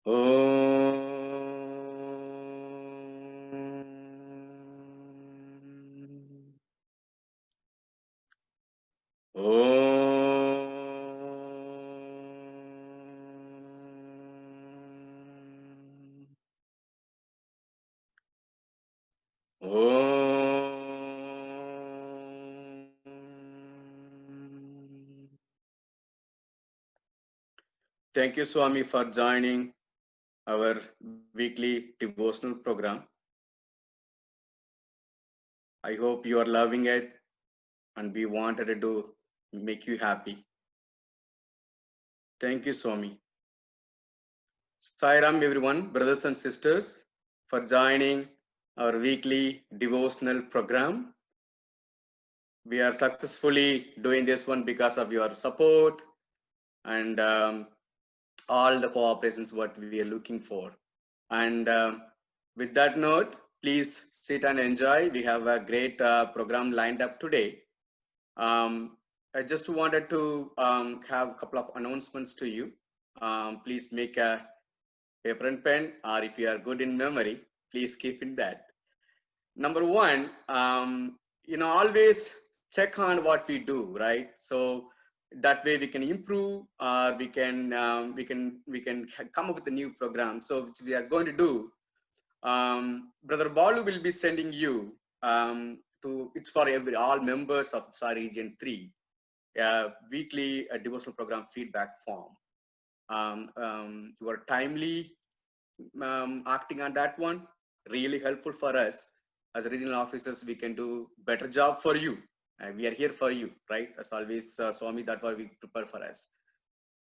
Thank you, Swami, for joining our weekly devotional program. I hope you are loving it and we wanted to make you happy. Thank you, Swami. Sairam, everyone, brothers and sisters, for joining our weekly devotional program. We are successfully doing this one because of your support and all the cooperations what we are looking for. And with that note, please sit and enjoy. We have a great program lined up today. I just wanted to have a couple of announcements to you. Please make a paper and pen, or if you are good in memory, please keep in that. Number one, always check on what we do, right? So that way we can improve, or we can come up with a new program. So which we are going to do. Brother Balu will be sending you it's for all members of SSIO Region 3 weekly devotional program feedback form. You are timely acting on that one, really helpful for us as regional officers. We can do better job for you. We are here for you, right? As always, Swami, that's what we prepare for us.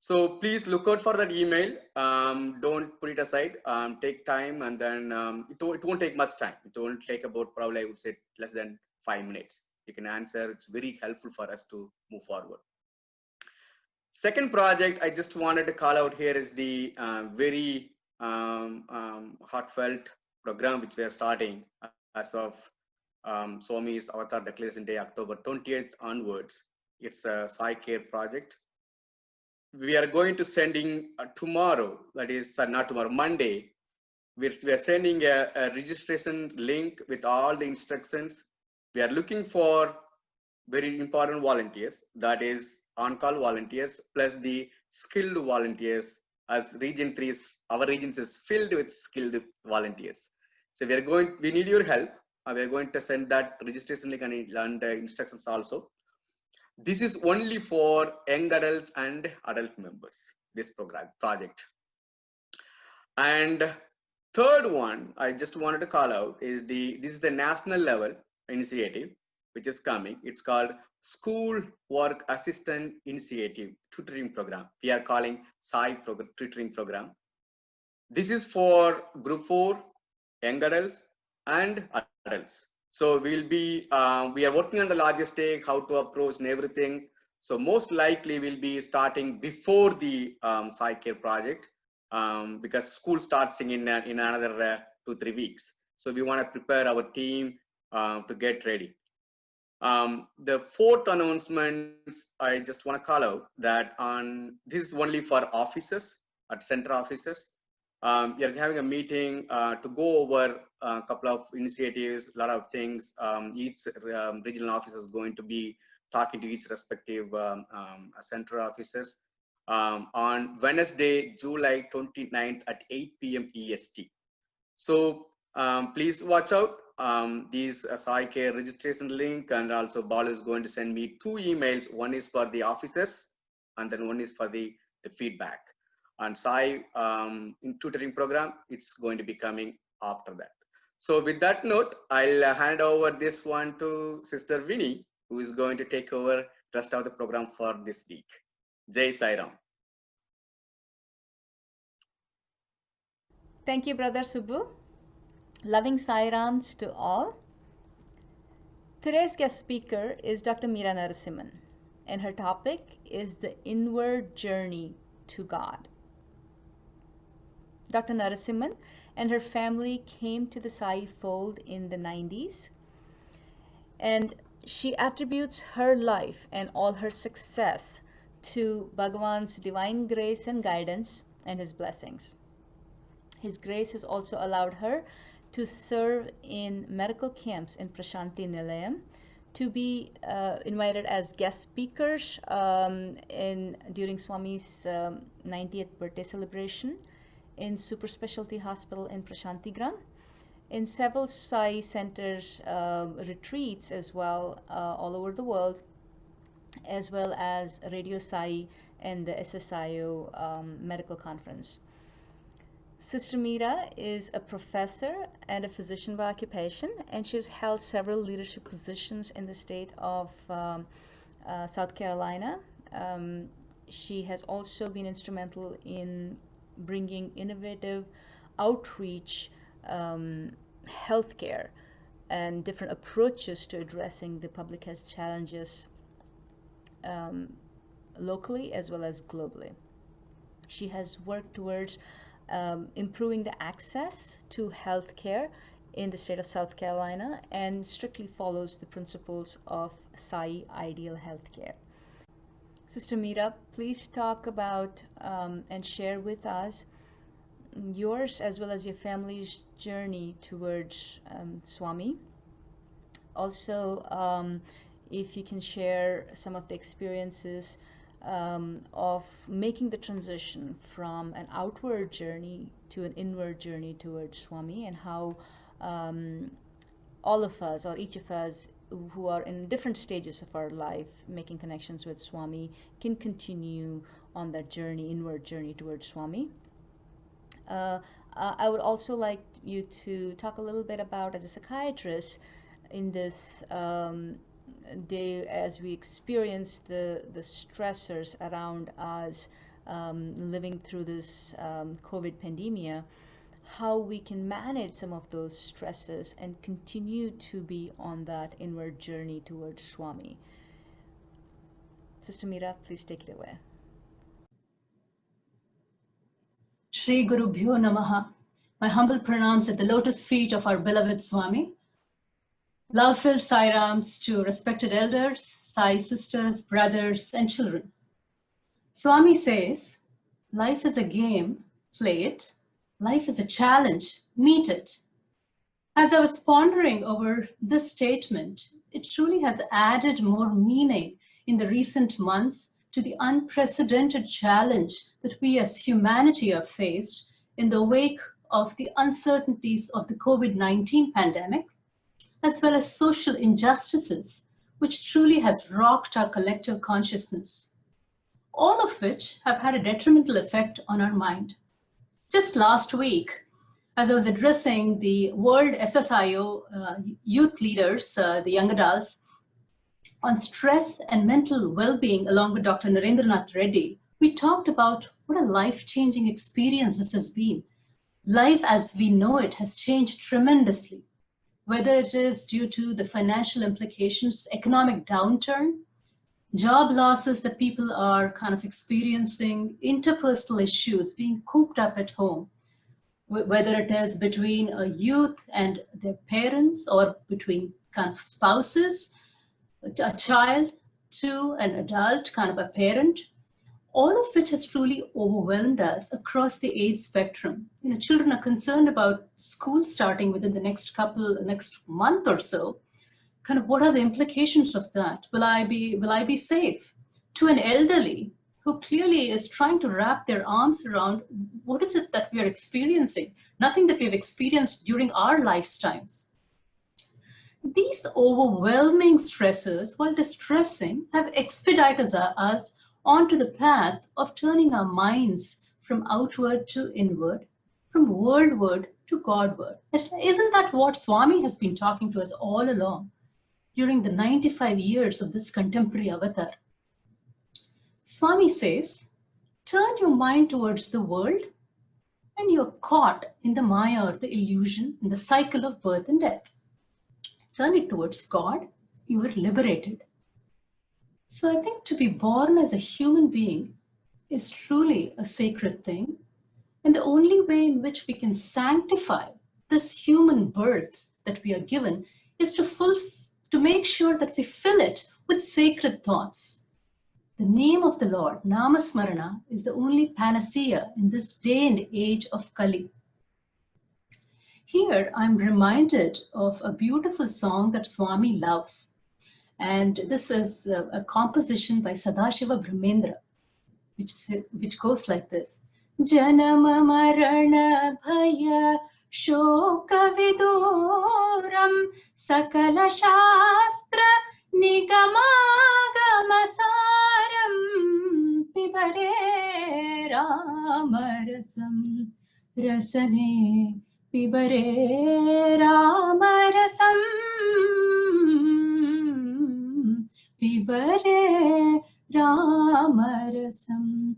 So please look out for that email. Don't put it aside. Take time, and then it won't take much time. It won't take about, probably I would say, less than 5 minutes. You can answer. It's very helpful for us to move forward. Second project I just wanted to call out here is the very heartfelt program which we are starting as of Swami's Avatar Declaration Day, October 20th onwards. It's a SSIO Care project. We are going to sending tomorrow, that is not tomorrow, Monday. We are sending a registration link with all the instructions. We are looking for very important volunteers, that is on-call volunteers plus the skilled volunteers, as region 3 is, our regions is filled with skilled volunteers. So we need your help. We are going to send that registration link and instructions also. This is only for young adults and adult members, this project. And third one I just wanted to call out is this is the national level initiative which is coming. It's called School Work Assistant Initiative Tutoring Program. We are calling SSIO Tutoring Program. This is for Group 4, young adults and adults. So we are working on the logistics, how to approach and everything. So most likely we'll be starting before the SSIO Care project because school starts in another 2-3 weeks. So we want to prepare our team to get ready. The fourth announcements I just want to call out that this is only for officers at center officers. We are having a meeting to go over a couple of initiatives, a lot of things. Each regional officer is going to be talking to each respective center officers on Wednesday, July 29th at 8 p.m. EST. So please watch out. These SSIO Care registration link, and also Balu is going to send me 2 emails. One is for the officers and then one is for the feedback. And SSIO in tutoring program, it's going to be coming after that. So with that note, I'll hand over this one to Sister Winnie, who is going to take over the rest of the program for this week. Jai Sai Ram. Thank you, Brother Subbu. Loving Sai Rams to all. Today's guest speaker is Dr. Meera Narasimhan, and her topic is the inward journey to God. Dr. Narasimhan and her family came to the Sai fold in the 90s, and she attributes her life and all her success to Bhagavan's divine grace and guidance and his blessings. His grace has also allowed her to serve in medical camps in Prashanti Nilayam, to be invited as guest speakers during Swami's 90th birthday celebration in Super Specialty Hospital in Prashantigram, in several Sai centers retreats as well all over the world, as well as Radio Sai and the SSIO medical conference. Sister Meera is a professor and a physician by occupation, and she's held several leadership positions in the state of South Carolina. She has also been instrumental in bringing innovative outreach, healthcare, and different approaches to addressing the public health challenges locally as well as globally. She has worked towards improving the access to health care in the state of South Carolina and strictly follows the principles of Sai ideal healthcare. Sister Meera, please talk about and share with us yours as well as your family's journey towards Swami. Also, if you can share some of the experiences of making the transition from an outward journey to an inward journey towards Swami, and how all of us, or each of us who are in different stages of our life making connections with Swami, can continue on that journey, inward journey towards Swami. I would also like you to talk a little bit about, as a psychiatrist, in this day, as we experience the stressors around us living through this COVID pandemia, how we can manage some of those stresses and continue to be on that inward journey towards Swami. Sister Meera, please take it away. Shri Gurubhyo Namaha. My humble pranams at the lotus feet of our beloved Swami. Love-filled Sai Rams to respected elders, Sai sisters, brothers, and children. Swami says, life is a game, play it. Life is a challenge, meet it. As I was pondering over this statement, it truly has added more meaning in the recent months to the unprecedented challenge that we as humanity have faced in the wake of the uncertainties of the COVID-19 pandemic, as well as social injustices, which truly has rocked our collective consciousness, all of which have had a detrimental effect on our mind. Just last week, as I was addressing the World SSIO youth leaders, the young adults, on stress and mental well-being, along with Dr. Narendranath Reddy, we talked about what a life-changing experience this has been. Life as we know it has changed tremendously, whether it is due to the financial implications, economic downturn, job losses that people are kind of experiencing, interpersonal issues, being cooped up at home, whether it is between a youth and their parents, or between kind of spouses, a child to an adult, kind of a parent, all of which has truly overwhelmed us across the age spectrum. You know, children are concerned about school starting within the next month or so. Kind of what are the implications of that? Will I be safe? To an elderly who clearly is trying to wrap their arms around what is it that we are experiencing, nothing that we've experienced during our lifetimes. These overwhelming stressors, while distressing, have expedited us onto the path of turning our minds from outward to inward, from worldward to Godward. Isn't that what Swami has been talking to us all along during the 95 years of this contemporary avatar? Swami says, turn your mind towards the world and you're caught in the maya, or the illusion, in the cycle of birth and death. Turn it towards God, you are liberated. So I think to be born as a human being is truly a sacred thing. And the only way in which we can sanctify this human birth that we are given is to make sure that we fill it with sacred thoughts. The name of the Lord, Namasmarana, is the only panacea in this day and age of Kali. Here, I'm reminded of a beautiful song that Swami loves. And this is a composition by Sadashiva Brahmendra, which goes like this. Janama marana bhaya shoka viduram sakala shastra nigamagamasaram pibare ramarasam rasane pibare ramarasam pibare ramarasam.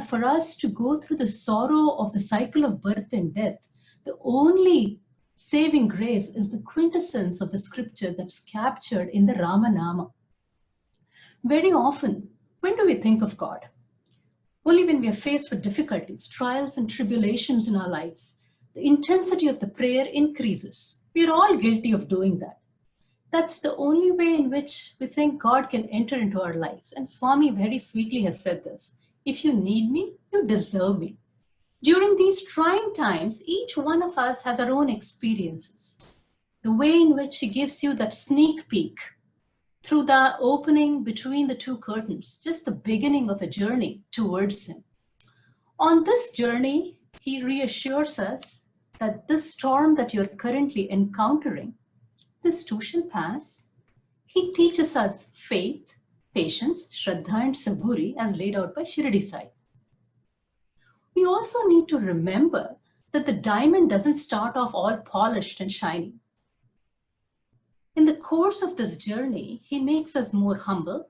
For us to go through the sorrow of the cycle of birth and death, the only saving grace is the quintessence of the scripture that's captured in the Ramanama. Very often, when do we think of God? Only when we are faced with difficulties, trials, and tribulations in our lives. The intensity of the prayer increases. We are all guilty of doing that. That's the only way in which we think God can enter into our lives. And Swami very sweetly has said this. If you need me, you deserve me. During these trying times, each one of us has our own experiences. The way in which he gives you that sneak peek through the opening between the two curtains, just the beginning of a journey towards him. On this journey, he reassures us that this storm that you're currently encountering, this too shall pass. He teaches us faith, patience, Shraddha and Saburi as laid out by Shirdi Sai. We also need to remember that the diamond doesn't start off all polished and shiny. In the course of this journey, he makes us more humble,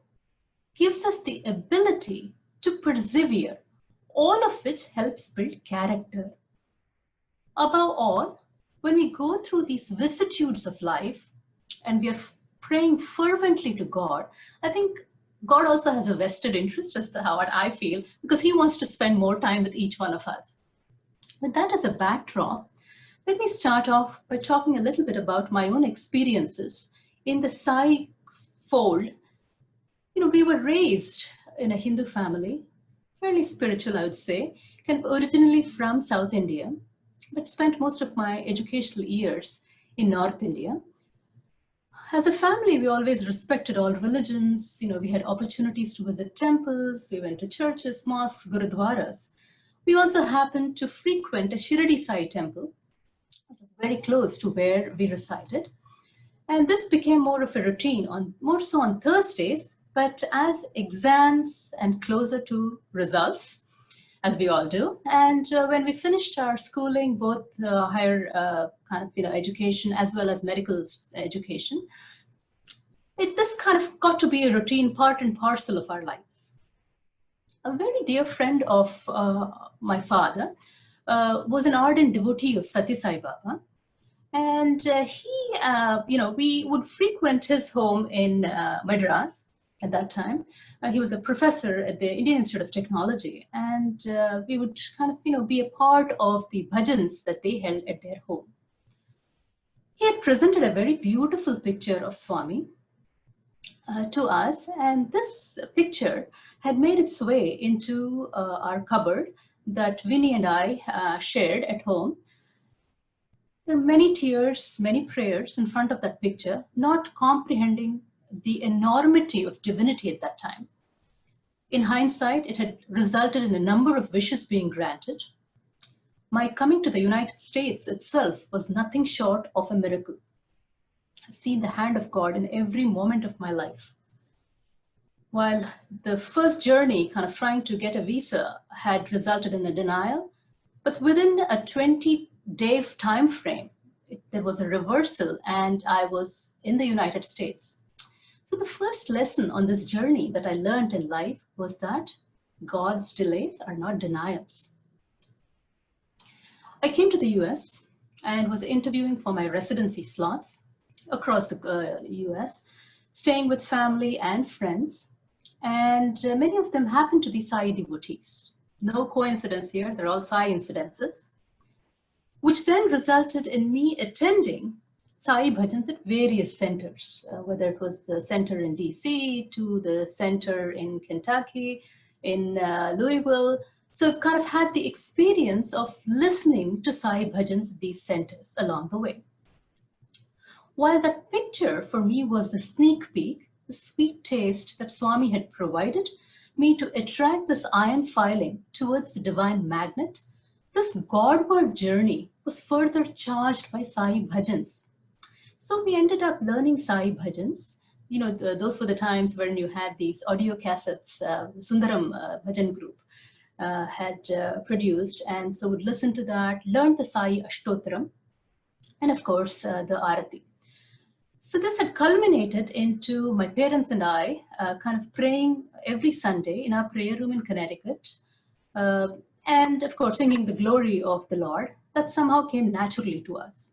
gives us the ability to persevere, all of which helps build character. Above all, when we go through these vicissitudes of life and we are praying fervently to God, I think God also has a vested interest, as to how I feel, because he wants to spend more time with each one of us. With that as a backdrop, let me start off by talking a little bit about my own experiences in the Sai fold. You know, we were raised in a Hindu family, fairly spiritual, I would say, kind of originally from South India, but spent most of my educational years in North India. As a family, we always respected all religions. You know, we had opportunities to visit temples. We went to churches, mosques, gurudwaras. We also happened to frequent a Shirdi Sai temple, very close to where we resided. And this became more of a routine, more so on Thursdays, but as exams and closer to results, as we all do. And when we finished our schooling, both higher education as well as medical education, this kind of got to be a routine, part and parcel of our lives. A very dear friend of my father was an ardent devotee of Satya Sai Baba. And we would frequent his home in Madras at that time. He was a professor at the Indian Institute of Technology, and we would be a part of the bhajans that they held at their home. He had presented a very beautiful picture of Swami to us, and this picture had made its way into our cupboard that Vinny and I shared at home. There are many tears, many prayers in front of that picture, not comprehending the enormity of divinity at that time. In hindsight, it had resulted in a number of wishes being granted. My coming to the United States itself was nothing short of a miracle. I've seen the hand of God in every moment of my life. While the first journey, kind of trying to get a visa, had resulted in a denial, but within a 20-day time frame, there was a reversal, and I was in the United States. So the first lesson on this journey that I learned in life was that God's delays are not denials. I came to the US and was interviewing for my residency slots across the US, staying with family and friends, and many of them happened to be Sai devotees. No coincidence here, they're all Sai incidences, which then resulted in me attending Sai bhajans at various centers, whether it was the center in DC to the center in Kentucky, in Louisville, So I've kind of had the experience of listening to Sai bhajans at these centers along the way. While that picture for me was the sneak peek, the sweet taste that Swami had provided me to attract this iron filing towards the divine magnet, this Godward journey was further charged by Sai bhajans. So we ended up learning Sai bhajans. You know, those were the times when you had these audio cassettes, Sundaram bhajan group had produced, and so would listen to that, learn the Sai Ashtotram, and of course the Arati. So this had culminated into my parents and I kind of praying every Sunday in our prayer room in Connecticut, and of course singing the glory of the Lord. That somehow came naturally to us.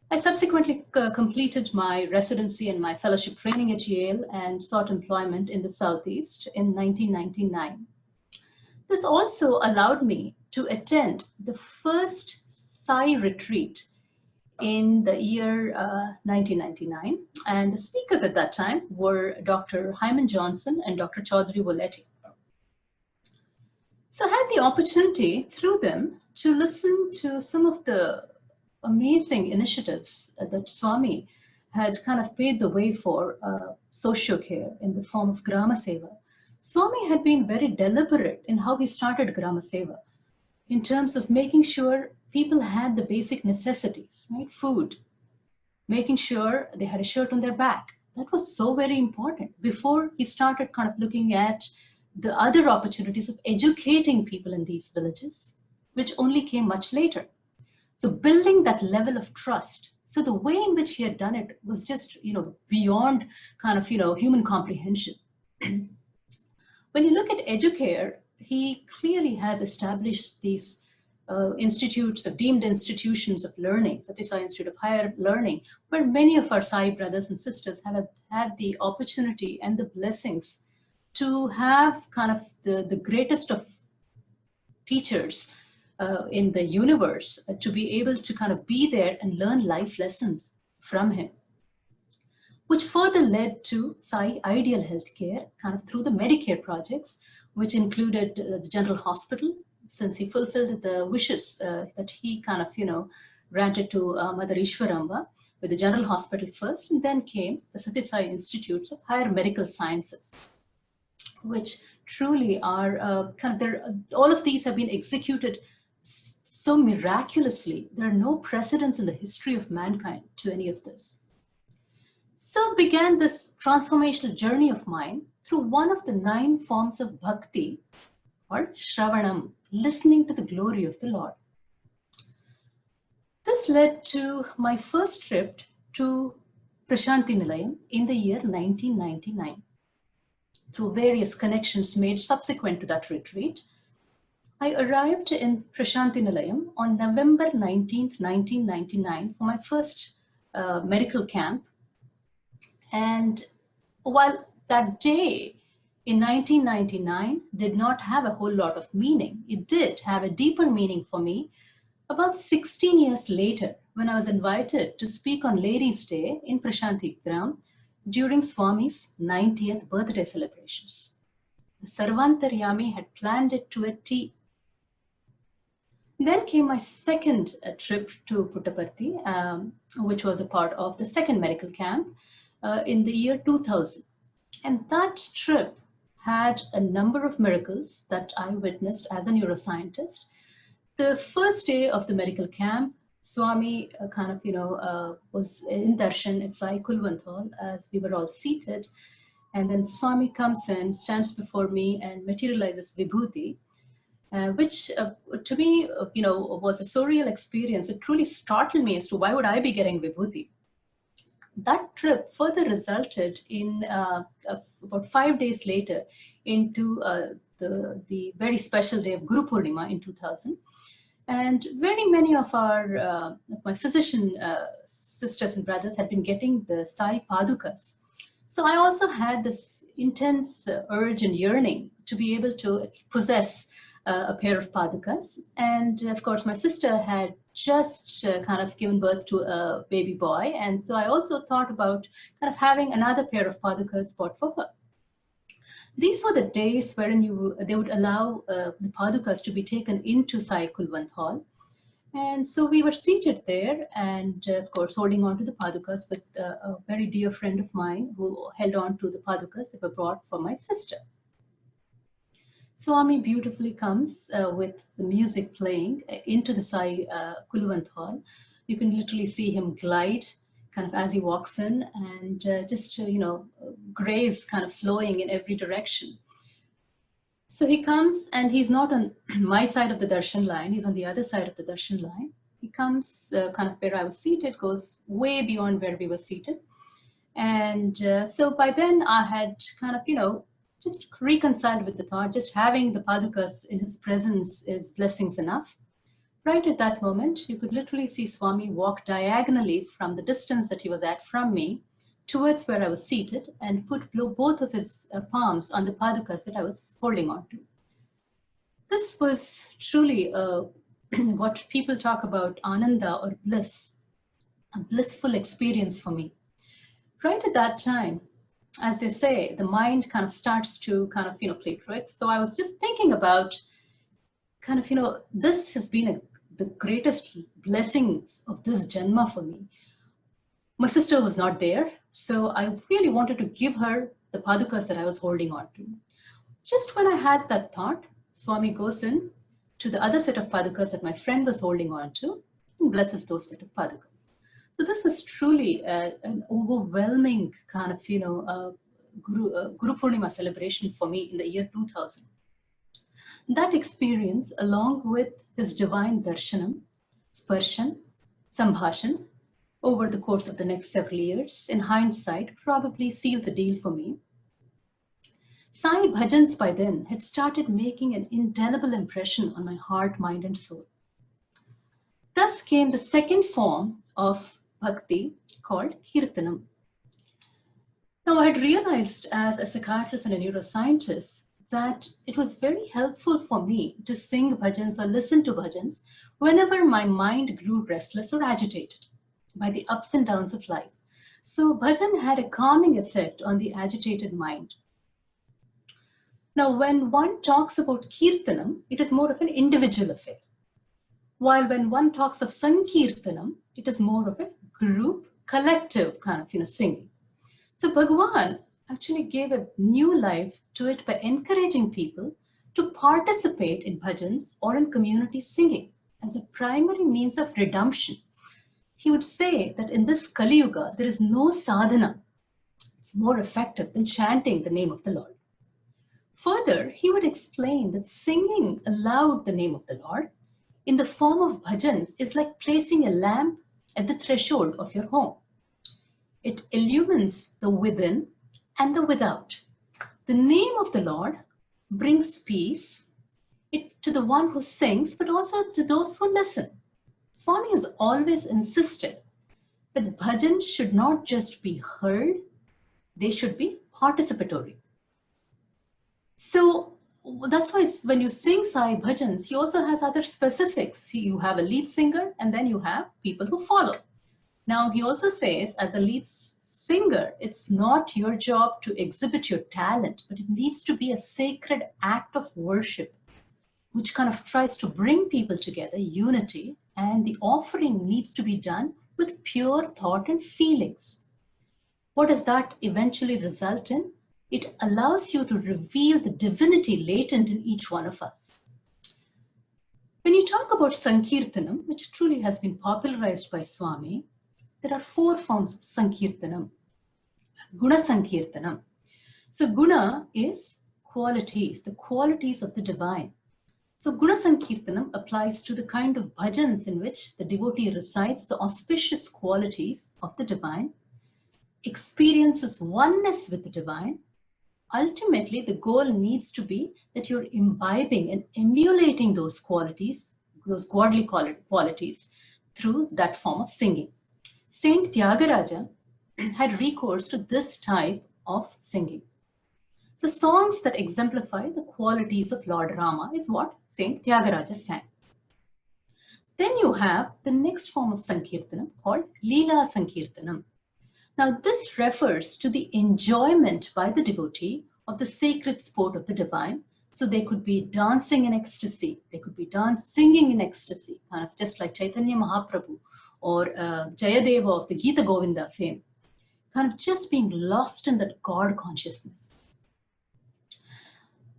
I subsequently completed my residency and my fellowship training at Yale and sought employment in the Southeast in 1999. This also allowed me to attend the first Sai retreat in the year 1999. And the speakers at that time were Dr. Hyman Johnson and Dr. Chaudhry Voletti. So I had the opportunity through them to listen to some of the amazing initiatives that Swami had kind of paved the way for socio-care in the form of Grama Seva. Swami had been very deliberate in how he started Grama Seva in terms of making sure people had the basic necessities, right? Food, making sure they had a shirt on their back. That was so very important before he started kind of looking at the other opportunities of educating people in these villages, which only came much later. So building that level of trust. So the way in which he had done it was just, beyond kind of, human comprehension. When you look at Educare, he clearly has established these institutes of deemed institutions of learning, Satyasai Institute of Higher Learning, where many of our Sai brothers and sisters have had the opportunity and the blessings to have kind of the greatest of teachers in the universe, to be able to kind of be there and learn life lessons from him, which further led to Sai Ideal Healthcare kind of through the Medicare projects, which included the General Hospital, since he fulfilled the wishes that he kind of, granted to Mother Ishwaramba with the General Hospital first, and then came the Satyasai Institutes of Higher Medical Sciences, which truly are all of these have been executed so miraculously. There are no precedents in the history of mankind to any of this. So began this transformational journey of mine through one of the 9 forms of bhakti, or Shravanam, listening to the glory of the Lord. This led to my first trip to Prashanti Nilayam in the year 1999. Through various connections made subsequent to that retreat, I arrived in Prashanti Nilayam on November 19th, 1999 for my first medical camp. And while that day in 1999 did not have a whole lot of meaning, it did have a deeper meaning for me about 16 years later when I was invited to speak on Ladies' Day in Prashanti Gram during Swami's 90th birthday celebrations. Sarvantaryami had planned it to a T. Then came my second trip to Puttaparthi, which was a part of the second medical camp in the year 2000. And that trip had a number of miracles that I witnessed as a neuroscientist. The first day of the medical camp, Swami was in darshan at Sai Kulwanthal as we were all seated. And then Swami comes in, stands before me and materializes Vibhuti, which to me, was a surreal experience. It truly startled me as to why would I be getting Vibhuti. That trip further resulted in about 5 days later into the very special day of Guru Purnima in 2000. And very many of my physician sisters and brothers had been getting the Sai Padukas. So I also had this intense urge and yearning to be able to possess a pair of Padukas. And of course, my sister had just kind of given birth to a baby boy. And so I also thought about kind of having another pair of Padukas bought for her. These were the days wherein they would allow the padukas to be taken into Sai Kulwant Hall. And so we were seated there and, of course, holding on to the padukas with a very dear friend of mine who held on to the padukas that were brought for my sister. Swami beautifully comes with the music playing into the Sai Kulwant Hall. You can literally see him glide kind of as he walks in, and just, grace kind of flowing in every direction. So he comes, and he's not on my side of the darshan line, he's on the other side of the darshan line. He comes kind of where I was seated, goes way beyond where we were seated. And so by then I had kind of, just reconciled with the thought, just having the padukas in his presence is blessings enough. Right at that moment, you could literally see Swami walk diagonally from the distance that he was at from me towards where I was seated and put both of his palms on the padukas that I was holding on to. This was truly what people talk about ananda or bliss, a blissful experience for me. Right at that time, as they say, the mind kind of starts to kind of, play tricks. So I was just thinking about kind of, this has been the greatest blessings of this Janma for me. My sister was not there, so I really wanted to give her the padukas that I was holding on to. Just when I had that thought, Swami goes in to the other set of padukas that my friend was holding on to and blesses those set of padukas. So this was truly an overwhelming kind of, Guru Purnima celebration for me in the year 2000. That experience, along with his divine darshanam, sparshan, sambhashan, over the course of the next several years, in hindsight, probably sealed the deal for me. Sai bhajans by then had started making an indelible impression on my heart, mind, and soul. Thus came the second form of bhakti called kirtanam. Now, I had realized as a psychiatrist and a neuroscientist that it was very helpful for me to sing bhajans or listen to bhajans whenever my mind grew restless or agitated by the ups and downs of life. So bhajan had a calming effect on the agitated mind. Now, when one talks about kirtanam, it is more of an individual affair. While when one talks of sankirtanam, it is more of a group, collective kind of singing. So Bhagwan actually gave a new life to it by encouraging people to participate in bhajans or in community singing as a primary means of redemption. He would say that in this Kali Yuga, there is no sadhana. It's more effective than chanting the name of the Lord. Further, he would explain that singing aloud the name of the Lord in the form of bhajans is like placing a lamp at the threshold of your home. It illumines the within and the without. The name of the Lord brings peace to the one who sings, but also to those who listen. Swami has always insisted that bhajans should not just be heard, they should be participatory. So that's why when you sing Sai bhajans, he also has other specifics. You have a lead singer and then you have people who follow. Now, he also says as a lead singer, it's not your job to exhibit your talent, but it needs to be a sacred act of worship, which kind of tries to bring people together, unity, and the offering needs to be done with pure thought and feelings. What does that eventually result in? It allows you to reveal the divinity latent in each one of us. When you talk about Sankirtanam, which truly has been popularized by Swami, there are 4 forms of Sankirtanam. Guna Sankirtanam. So Guna is qualities, the qualities of the divine. So Guna Sankirtanam applies to the kind of bhajans in which the devotee recites the auspicious qualities of the divine, experiences oneness with the divine. Ultimately, the goal needs to be that you're imbibing and emulating those qualities, those godly qualities, through that form of singing. Saint Tyagaraja had recourse to this type of singing. So songs that exemplify the qualities of Lord Rama is what Saint Tyagaraja sang. Then you have the next form of Sankirtanam called Leela Sankirtanam. Now this refers to the enjoyment by the devotee of the sacred sport of the divine. So they could be dancing in ecstasy, they could be singing in ecstasy, kind of just like Chaitanya Mahaprabhu or Jayadeva of the Gita Govinda fame, kind of just being lost in that God consciousness.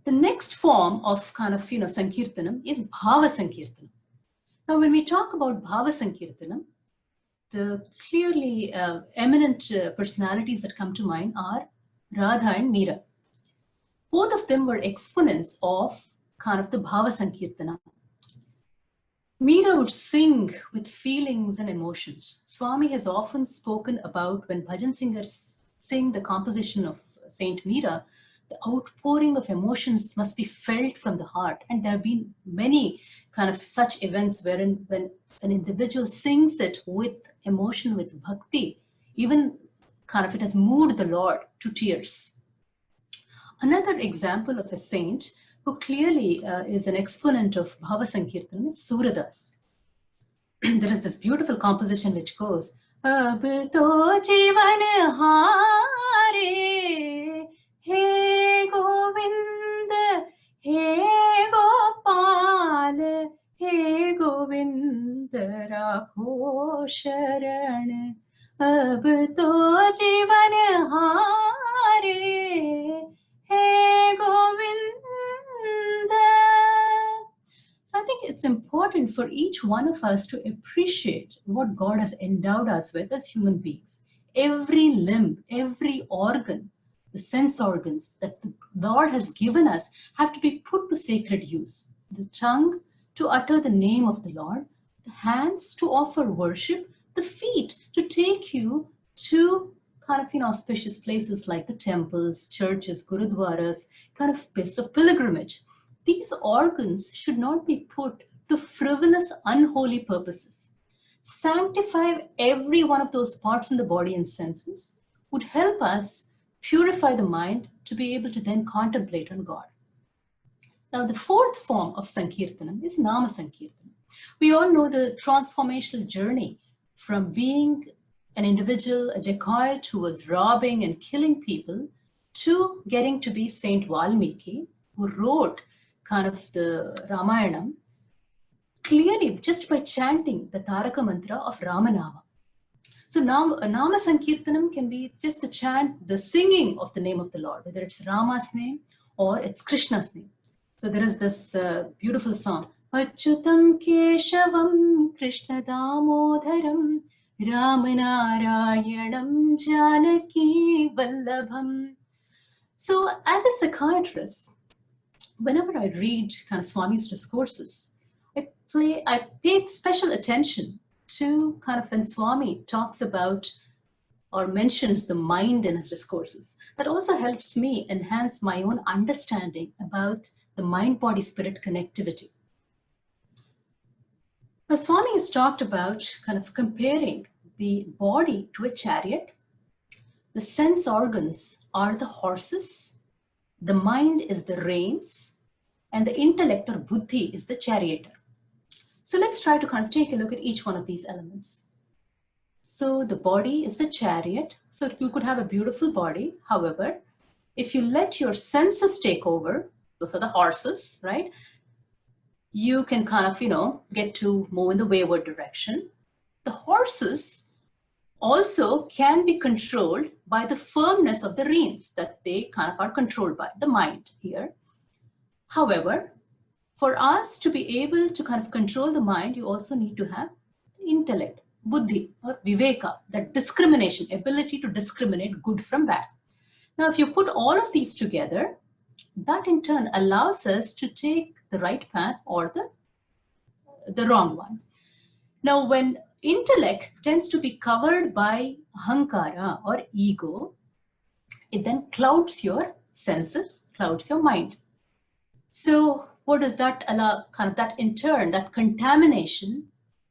The next form of kind of, Sankirtanam is Bhava Sankirtanam. Now, when we talk about Bhava Sankirtanam, the clearly eminent personalities that come to mind are Radha and Meera. Both of them were exponents of kind of the Bhava Sankirtana. Meera would sing with feelings and emotions. Swami has often spoken about when bhajan singers sing the composition of Saint Meera, the outpouring of emotions must be felt from the heart. And there have been many kind of such events wherein when an individual sings it with emotion, with bhakti, even kind of it has moved the Lord to tears. Another example of a saint who clearly is an exponent of Bhava Sankirtan is Suradas. There is this beautiful composition which goes, Ab to jivan haare, he Govind, he Gopal, he Govind rakho sharan. Ab to jivan haare, Hey Govinda. So I think it's important for each one of us to appreciate what God has endowed us with as human beings. Every limb, every organ, the sense organs that the Lord has given us have to be put to sacred use. The tongue to utter the name of the Lord, the hands to offer worship, the feet to take you to kind of auspicious places like the temples, churches, gurudwaras, kind of places of pilgrimage. These organs should not be put to frivolous, unholy purposes. Sanctify every one of those parts in the body and senses would help us purify the mind to be able to then contemplate on God. Now, the fourth form of Sankirtanam is Nama Sankirtanam. We all know the transformational journey from being an individual, a dacoit who was robbing and killing people, to getting to be Saint Valmiki, who wrote kind of the Ramayanam, clearly just by chanting the Taraka mantra of Ramanama. So Nama Sankirtanam can be just the chant, the singing of the name of the Lord, whether it's Rama's name or it's Krishna's name. So there is this beautiful song, Achyutam Keshavam Krishna Damodharam Ramanarayanam Janaki Vallabham. So as a psychiatrist, whenever I read kind of Swami's discourses, I pay special attention to kind of when Swami talks about or mentions the mind in his discourses. That also helps me enhance my own understanding about the mind-body-spirit connectivity. Now, Swami has talked about kind of comparing the body to a chariot. The sense organs are the horses, the mind is the reins, and the intellect or buddhi is the charioteer. So let's try to kind of take a look at each one of these elements. So the body is the chariot. So you could have a beautiful body. However, if you let your senses take over, those are the horses, right? You can kind of, get to move in the wayward direction. The horses also can be controlled by the firmness of the reins that they kind of are controlled by, the mind here. However, for us to be able to kind of control the mind, you also need to have the intellect, buddhi or viveka, that discrimination, ability to discriminate good from bad. Now, if you put all of these together, that in turn allows us to take the right path or the wrong one. Now, when intellect tends to be covered by ahankara or ego, it then clouds your senses, clouds your mind. So what does that allow? Kind of that in turn, that contamination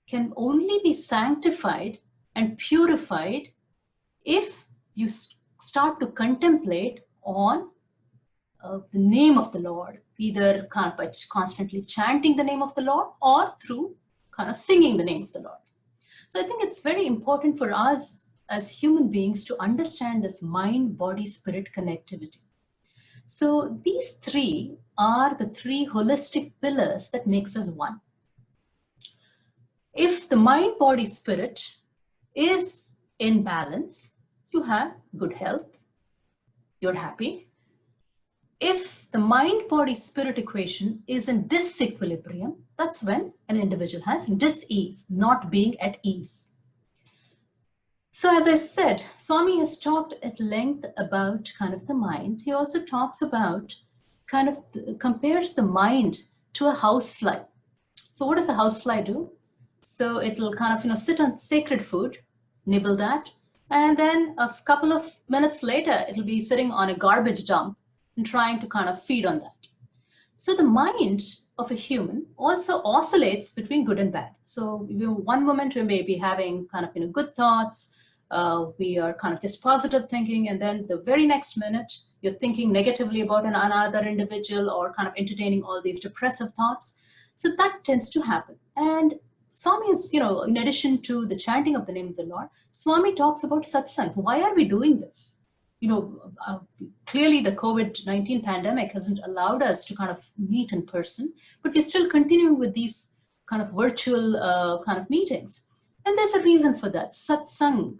can only be sanctified and purified if you start to contemplate on the name of the Lord, either kind of by constantly chanting the name of the Lord or through kind of singing the name of the Lord. So I think it's very important for us as human beings to understand this mind-body-spirit connectivity. So these three are the three holistic pillars that makes us one. If the mind, body, spirit is in balance, you have good health, you're happy. If the mind, body, spirit equation is in disequilibrium, that's when an individual has dis-ease, not being at ease. So as I said, Swami has talked at length about kind of the mind. He also talks about kind of compares the mind to a housefly. So what does a housefly do? So it'll kind of, sit on sacred food, nibble that, and then a couple of minutes later, it'll be sitting on a garbage dump and trying to kind of feed on that. So the mind of a human also oscillates between good and bad. So one moment we may be having kind of, good thoughts, we are kind of just positive thinking, and then the very next minute you're thinking negatively about another individual or kind of entertaining all these depressive thoughts. So that tends to happen. And Swami is, in addition to the chanting of the name of the Lord, Swami talks about satsangs. Why are we doing this? Clearly the COVID-19 pandemic hasn't allowed us to kind of meet in person, but we're still continuing with these kind of virtual kind of meetings. And there's a reason for that. Satsang.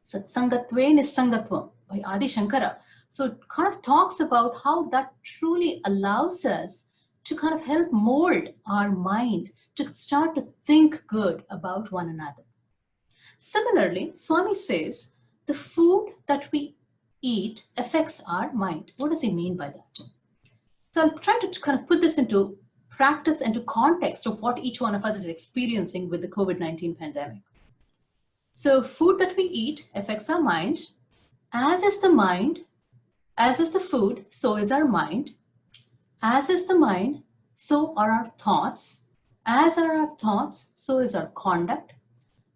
Satsangatve Nisangatvam by Adi Shankara. So it kind of talks about how that truly allows us to kind of help mold our mind to start to think good about one another. Similarly, Swami says the food that we eat affects our mind. What does he mean by that? So I'm trying to kind of put this into practice and to context of what each one of us is experiencing with the COVID-19 pandemic. So food that we eat affects our mind. As is the mind, as is the food, so is our mind. As is the mind, so are our thoughts. As are our thoughts, so is our conduct.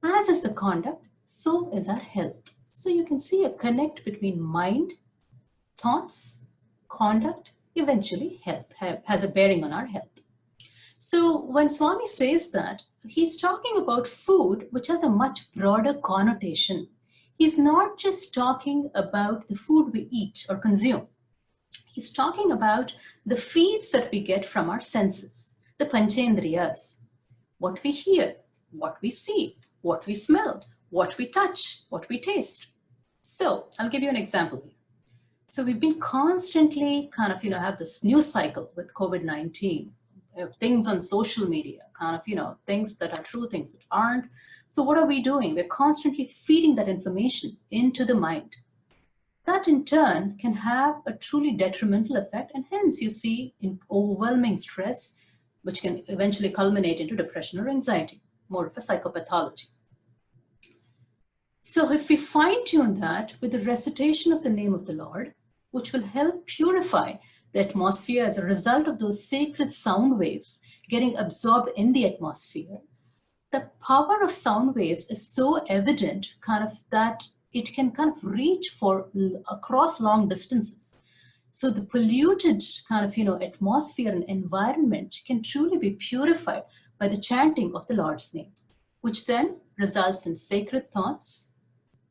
As is the conduct, so is our health. So you can see a connect between mind, thoughts, conduct, eventually health, has a bearing on our health. So when Swami says that, he's talking about food, which has a much broader connotation. He's not just talking about the food we eat or consume. He's talking about the feeds that we get from our senses, the panchendriyas, what we hear, what we see, what we smell, what we touch, what we taste. So I'll give you an example here. So we've been constantly kind of, have this news cycle with COVID-19. Things on social media, kind of, things that are true, things that aren't. So what are we doing? We're constantly feeding that information into the mind. That in turn can have a truly detrimental effect, and hence you see in overwhelming stress, which can eventually culminate into depression or anxiety, more of a psychopathology. So if we fine-tune that with the recitation of the name of the Lord, which will help purify the atmosphere as a result of those sacred sound waves getting absorbed in the atmosphere, the power of sound waves is so evident kind of that it can kind of reach for across long distances. So the polluted kind of, atmosphere and environment can truly be purified by the chanting of the Lord's name, which then results in sacred thoughts,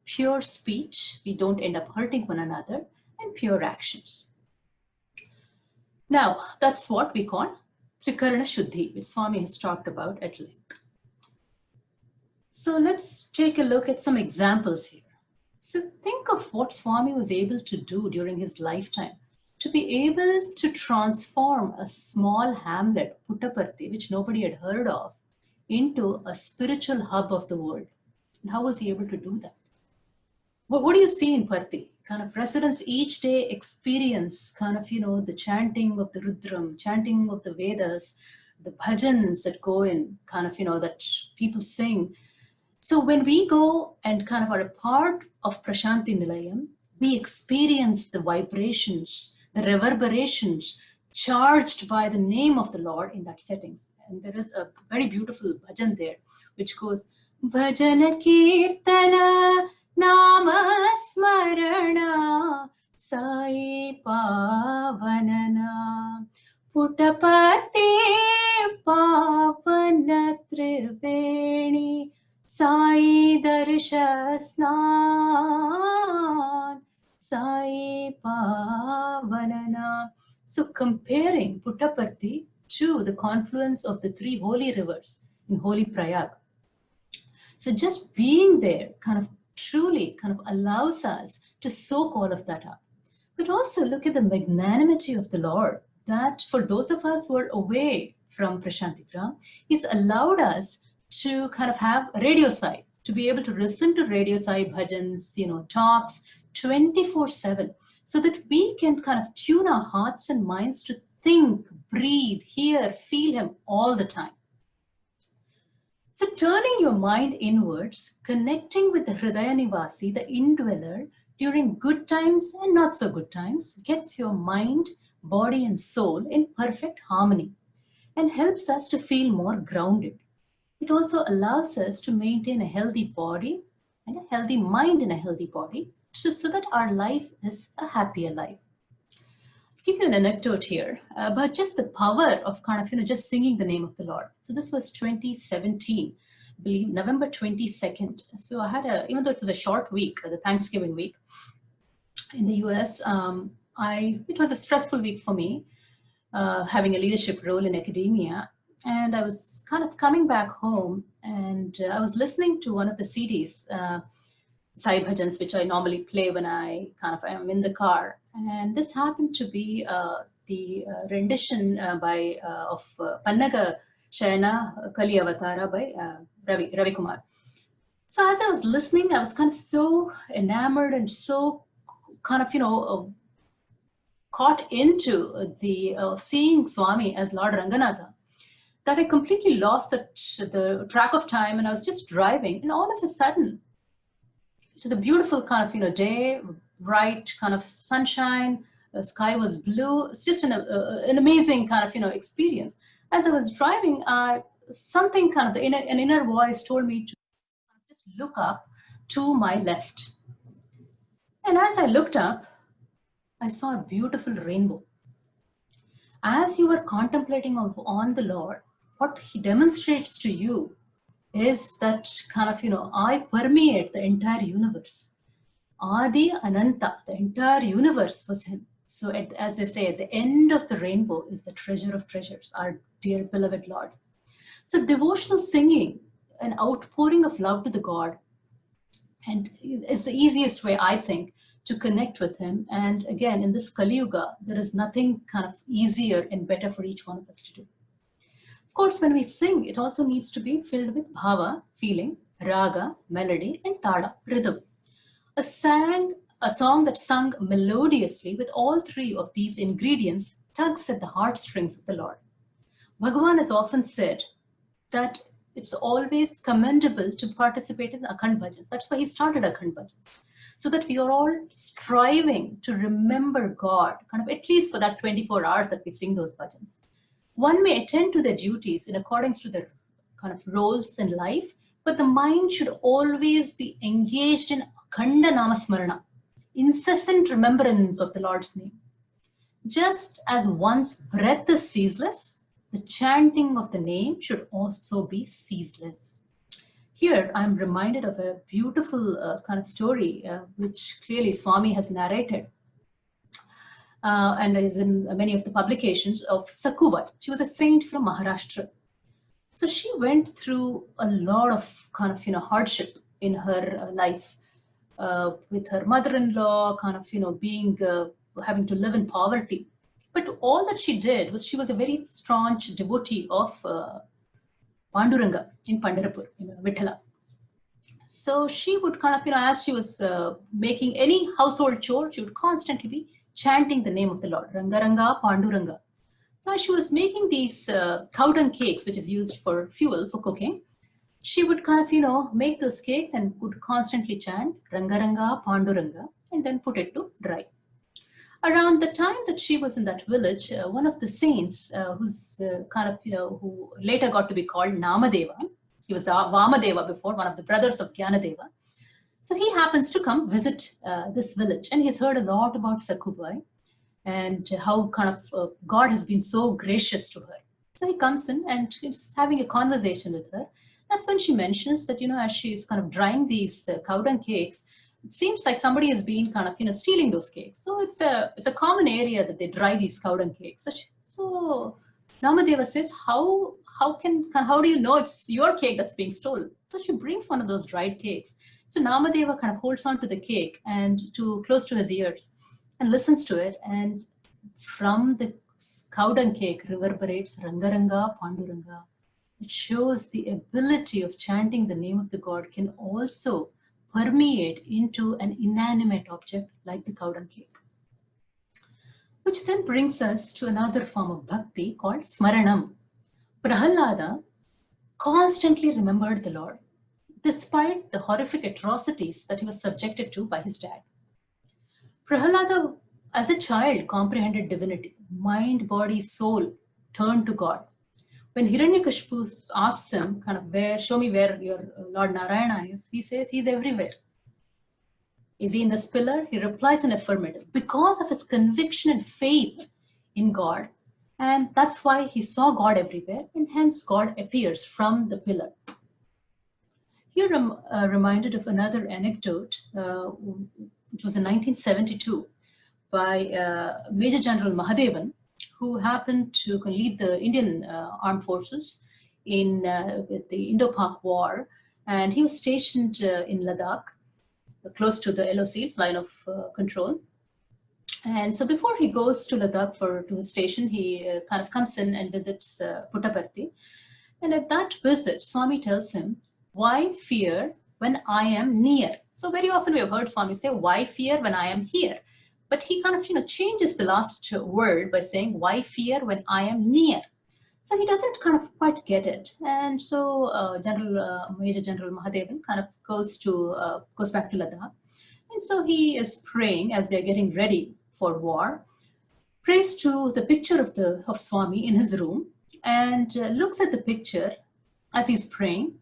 pure speech, we don't end up hurting one another, and pure actions. Now, that's what we call Trikarana Shuddhi, which Swami has talked about at length. So let's take a look at some examples here. So think of what Swami was able to do during his lifetime to be able to transform a small hamlet, Puttaparthi, which nobody had heard of, into a spiritual hub of the world. And how was he able to do that? What do you see in Parthi? Kind of residents each day experience kind of, the chanting of the Rudram, chanting of the Vedas, the bhajans that go in, kind of, that people sing. So when we go and kind of are a part of Prashanti Nilayam, we experience the vibrations, the reverberations charged by the name of the Lord in that setting. And there is a very beautiful bhajan there, which goes, Bhajana Kirtana Nama Smarana Sai Pavanana Puttaparthi Pavana Triveni Sai Darsha Snan Sai Pavanana. So comparing Puttaparthi to the confluence of the three holy rivers in holy Prayag. So just being there kind of truly kind of allows us to soak all of that up. But also look at the magnanimity of the Lord, that for those of us who are away from Prashantigram, He's allowed us to kind of have Radio Sai, to be able to listen to Radio Sai bhajans, talks 24/7, so that we can kind of tune our hearts and minds to think, breathe, hear, feel Him all the time. So turning your mind inwards, connecting with the Hridaya Nivasi, the indweller, during good times and not so good times, gets your mind, body and soul in perfect harmony and helps us to feel more grounded. It also allows us to maintain a healthy body and a healthy mind and a healthy body so that our life is a happier life. I'll give you an anecdote here about just the power of kind of, just singing the name of the Lord. So this was 2017, I believe November 22nd. So I had even though it was a short week, the Thanksgiving week in the US, it was a stressful week for me, having a leadership role in academia. And I was kind of coming back home and I was listening to one of the CDs, Sai Bhajans, which I normally play when I kind of am in the car. And this happened to be the rendition of Pannaga Shayana Kali Avatara by Ravi Kumar. So as I was listening, I was kind of so enamored and so kind of, caught into the seeing Swami as Lord Ranganatha, that I completely lost the track of time, and I was just driving, and all of a sudden, it was a beautiful kind of day, bright kind of sunshine, the sky was blue. It's just an amazing kind of experience. As I was driving, something kind of an inner voice told me to just look up to my left, and as I looked up, I saw a beautiful rainbow. As you are contemplating on the Lord, what He demonstrates to you is that kind of, I permeate the entire universe. Adi Ananta, the entire universe was Him. So as they say, at the end of the rainbow is the treasure of treasures, our dear beloved Lord. So devotional singing, an outpouring of love to the God, and it's the easiest way, I think, to connect with Him. And again, in this Kali Yuga, there is nothing kind of easier and better for each one of us to do. Of course, when we sing, it also needs to be filled with bhava, feeling, raga, melody, and tada, rhythm. A song that's sung melodiously with all three of these ingredients tugs at the heartstrings of the Lord. Bhagavan has often said that it's always commendable to participate in Akhand Bhajans. That's why He started Akhand Bhajans, so that we are all striving to remember God, kind of at least for that 24 hours that we sing those bhajans. One may attend to their duties in accordance to their kind of roles in life, but the mind should always be engaged in Akhanda Namasmarana, incessant remembrance of the Lord's name. Just as one's breath is ceaseless, the chanting of the name should also be ceaseless. Here, I'm reminded of a beautiful kind of story, which clearly Swami has narrated and is in many of the publications of Sakubai. She was a saint from Maharashtra. So she went through a lot of kind of, hardship in her life with her mother-in-law, kind of, being, having to live in poverty. But all that she did was she was a very staunch devotee of Panduranga in Pandharpur, Vithala. So she would kind of, as she was making any household chore, she would constantly be chanting the name of the Lord, Rangaranga, Panduranga. So as she was making these cow dung cakes, which is used for fuel for cooking, she would kind of, make those cakes and would constantly chant Rangaranga, Panduranga, and then put it to dry. Around the time that she was in that village, one of the saints who's kind of, who later got to be called Namadeva, he was Vamadeva before, one of the brothers of Gyanadeva. So he happens to come visit this village, and he's heard a lot about Sakubai and how kind of God has been so gracious to her. So he comes in and he's having a conversation with her. That's when she mentions that, as she's kind of drying these cow dung cakes, it seems like somebody has been kind of, stealing those cakes. So it's a common area that they dry these cow dung cakes. So Namadeva says, how do you know it's your cake that's being stolen? So she brings one of those dried cakes. So Namadeva kind of holds on to the cake and close to his ears and listens to it. And from the cow dung cake reverberates Rangaranga Panduranga. It shows the ability of chanting the name of the god can also permeate into an inanimate object like the cow dung cake. Which then brings us to another form of bhakti called smaranam. Prahalada constantly remembered the Lord, despite the horrific atrocities that he was subjected to by his dad. Prahalada, as a child, comprehended divinity. Mind, body, soul turned to God. When Hiranyakashipu asks him, show me where your Lord Narayana is, he says he's everywhere. Is he in this pillar? He replies in affirmative because of his conviction and faith in God. And that's why he saw God everywhere, and hence God appears from the pillar. Here I'm reminded of another anecdote, which was in 1972 by Major General Mahadevan, who happened to lead the Indian armed forces in the Indo-Pak War. And he was stationed in Ladakh, close to the LOC, line of control. And so before he goes to Ladakh to his station, he kind of comes in and visits Puttaparthi. And at that visit, Swami tells him, why fear when I am near? So very often we have heard Swami say, why fear when I am here? But he kind of changes the last word by saying, why fear when I am near? So he doesn't kind of quite get it. And so Major General Mahadevan kind of goes back to Ladakh. And so he is praying as they're getting ready for war, prays to the picture of Swami in his room, and looks at the picture as he's praying.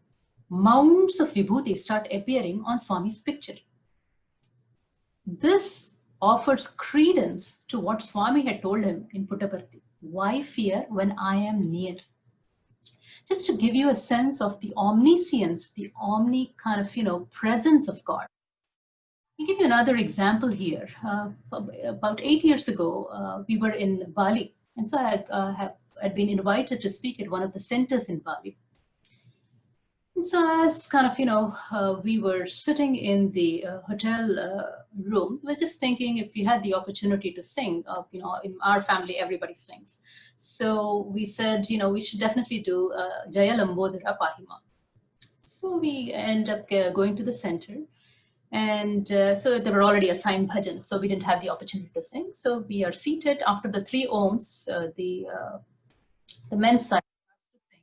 Mounds of vibhuti start appearing on Swami's picture. This offers credence to what Swami had told him in Puttaparthi. Why fear when I am near? Just to give you a sense of the omniscience, the presence of God. I'll give you another example here. About 8 years ago, we were in Bali. And so I had been invited to speak at one of the centers in Bali. And so as we were sitting in the hotel room, we were just thinking if we had the opportunity to sing, in our family, everybody sings. So we said, we should definitely do Jaya Lambodara Pahima. So we end up going to the center. And so there were already assigned bhajans, so we didn't have the opportunity to sing. So we are seated after the 3 ohms, the men's side starts to sing.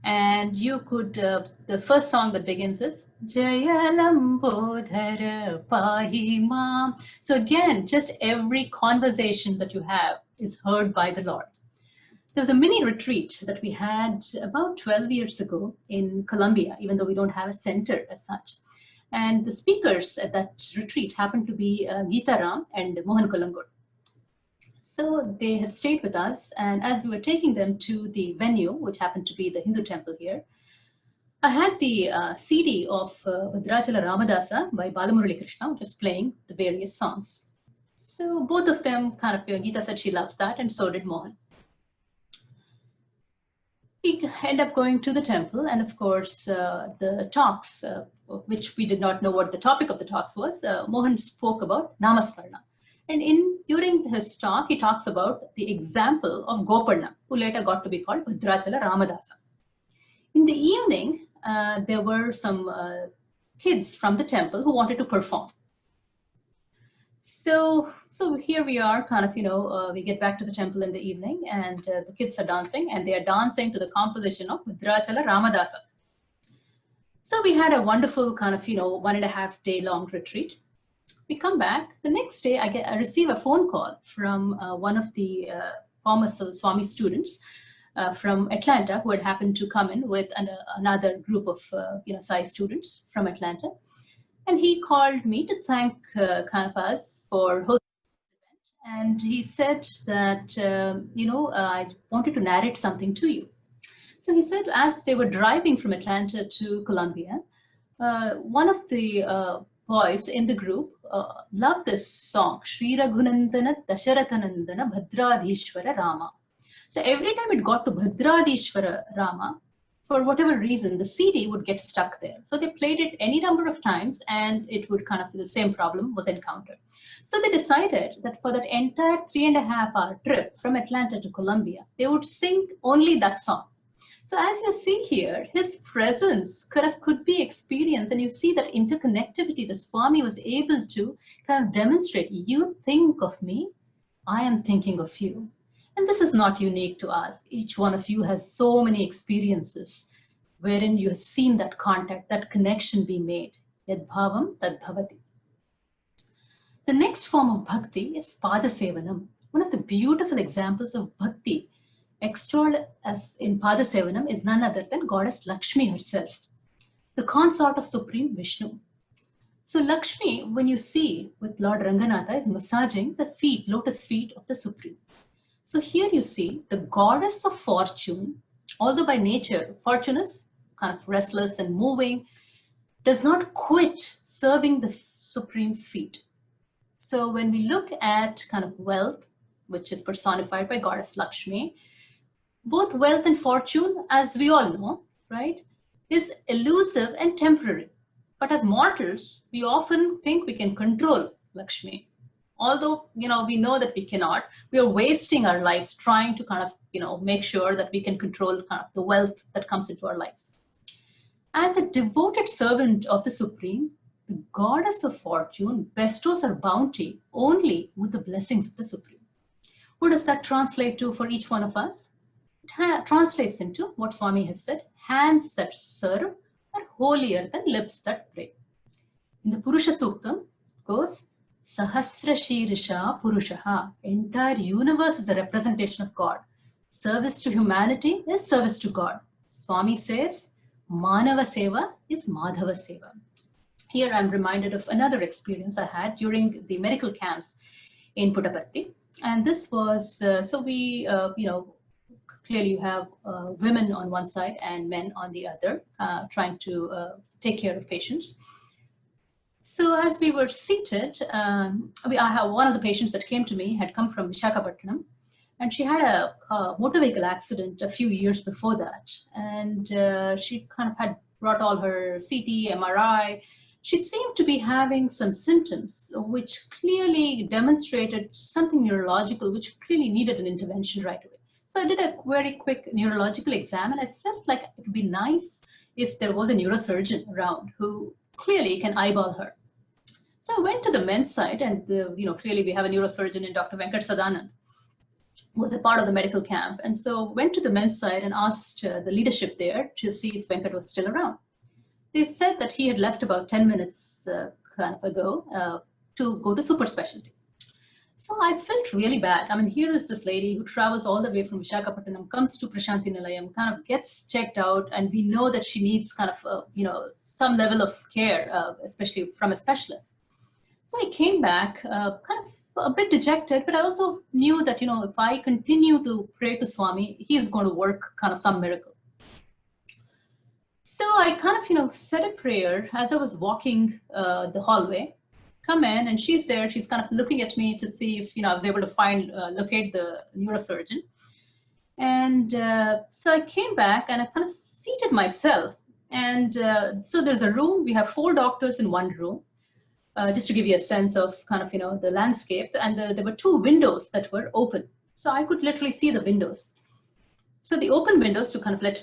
And you could, the first song that begins is Jaya Lambodhara Pahima. So again, just every conversation that you have is heard by the Lord. There was a mini retreat that we had about 12 years ago in Colombia, even though we don't have a center as such. And the speakers at that retreat happened to be Geeta Ram and Mohan Kalangur. So they had stayed with us, and as we were taking them to the venue, which happened to be the Hindu temple here, I had the CD of Bhadrachala Ramadasa by Balamurali Krishna, which was playing the various songs. So both of them Geeta said she loves that, and so did Mohan. We end up going to the temple, and of course, the talks, which we did not know what the topic of the talks was, Mohan spoke about Namasmarana. And during his talk, he talks about the example of Goparna, who later got to be called Bhadrachala Ramadasa. In the evening, there were some kids from the temple who wanted to perform. So here we are, we get back to the temple in the evening, and the kids are dancing, and they are dancing to the composition of Bhadrachala Ramadasa. So we had a wonderful 1.5 day long retreat. We come back. The next day, I receive a phone call from one of the former Swami students from Atlanta, who had happened to come in with another group of Sai students from Atlanta. And he called me to thank us for hosting the event. And he said that, I wanted to narrate something to you. So he said, as they were driving from Atlanta to Columbia, one of the boys in the group love this song, Shri Raghunandana Dasharathanandana Bhadradishwara Rama. So every time it got to Bhadradishwara Rama, for whatever reason, the CD would get stuck there. So they played it any number of times and it would kind of, the same problem was encountered. So they decided that for that entire 3.5-hour trip from Atlanta to Columbia, they would sing only that song. So as you see here, his presence could be experienced, and you see that interconnectivity the Swami was able to kind of demonstrate. You think of me, I am thinking of you. And this is not unique to us. Each one of you has so many experiences wherein you have seen that contact, that connection be made. Yad bhavam tad bhavati. The next form of bhakti is Pada Sevanam. One of the beautiful examples of bhakti extolled as in Pada Sevanam is none other than Goddess Lakshmi herself, the consort of Supreme Vishnu. So Lakshmi, when you see with Lord Ranganatha, is massaging the feet, lotus feet of the Supreme. So here you see the goddess of fortune, although by nature fortune is kind of restless and moving, does not quit serving the Supreme's feet. So when we look at kind of wealth, which is personified by Goddess Lakshmi, both wealth and fortune, as we all know, right, is elusive and temporary. But as mortals, we often think we can control Lakshmi. Although, we know that we cannot, we are wasting our lives trying to kind of, make sure that we can control kind of the wealth that comes into our lives. As a devoted servant of the Supreme, the Goddess of Fortune bestows her bounty only with the blessings of the Supreme. What does that translate to for each one of us? It translates into what Swami has said, hands that serve are holier than lips that pray. In the Purusha Suktam, goes, Sahasra Shirisha Purushaha. Entire universe is a representation of God. Service to humanity is service to God. Swami says, Manava Seva is Madhava Seva. Here I'm reminded of another experience I had during the medical camps in Puttaparthi. And this was, so we, clearly you have women on one side and men on the other, trying to take care of patients. So as we were seated, I have one of the patients that came to me had come from Visakhapatnam, and she had a motor vehicle accident a few years before that. And she kind of had brought all her CT, MRI. She seemed to be having some symptoms which clearly demonstrated something neurological, which clearly needed an intervention right away. So I did a very quick neurological exam, and I felt like it would be nice if there was a neurosurgeon around who clearly can eyeball her. So I went to the men's side, and clearly we have a neurosurgeon in Dr. Venkat Sadanand, who was a part of the medical camp. And so went to the men's side and asked the leadership there to see if Venkat was still around. They said that he had left about 10 minutes kind of ago to go to super specialty. So I felt really bad. I mean, here is this lady who travels all the way from Visakhapatnam, comes to Prashanti Nilayam, kind of gets checked out, and we know that she needs kind of, some level of care, especially from a specialist. So I came back kind of a bit dejected, but I also knew that, if I continue to pray to Swami, he's going to work kind of some miracle. So I kind of, said a prayer as I was walking the hallway. Come in, and she's there. She's kind of looking at me to see if I was able to locate the neurosurgeon. And so I came back and I kind of seated myself. And so there's a room. We have 4 doctors in one room, just to give you a sense of kind of the landscape. And there were 2 windows that were open, so I could literally see the windows. So the open windows to kind of let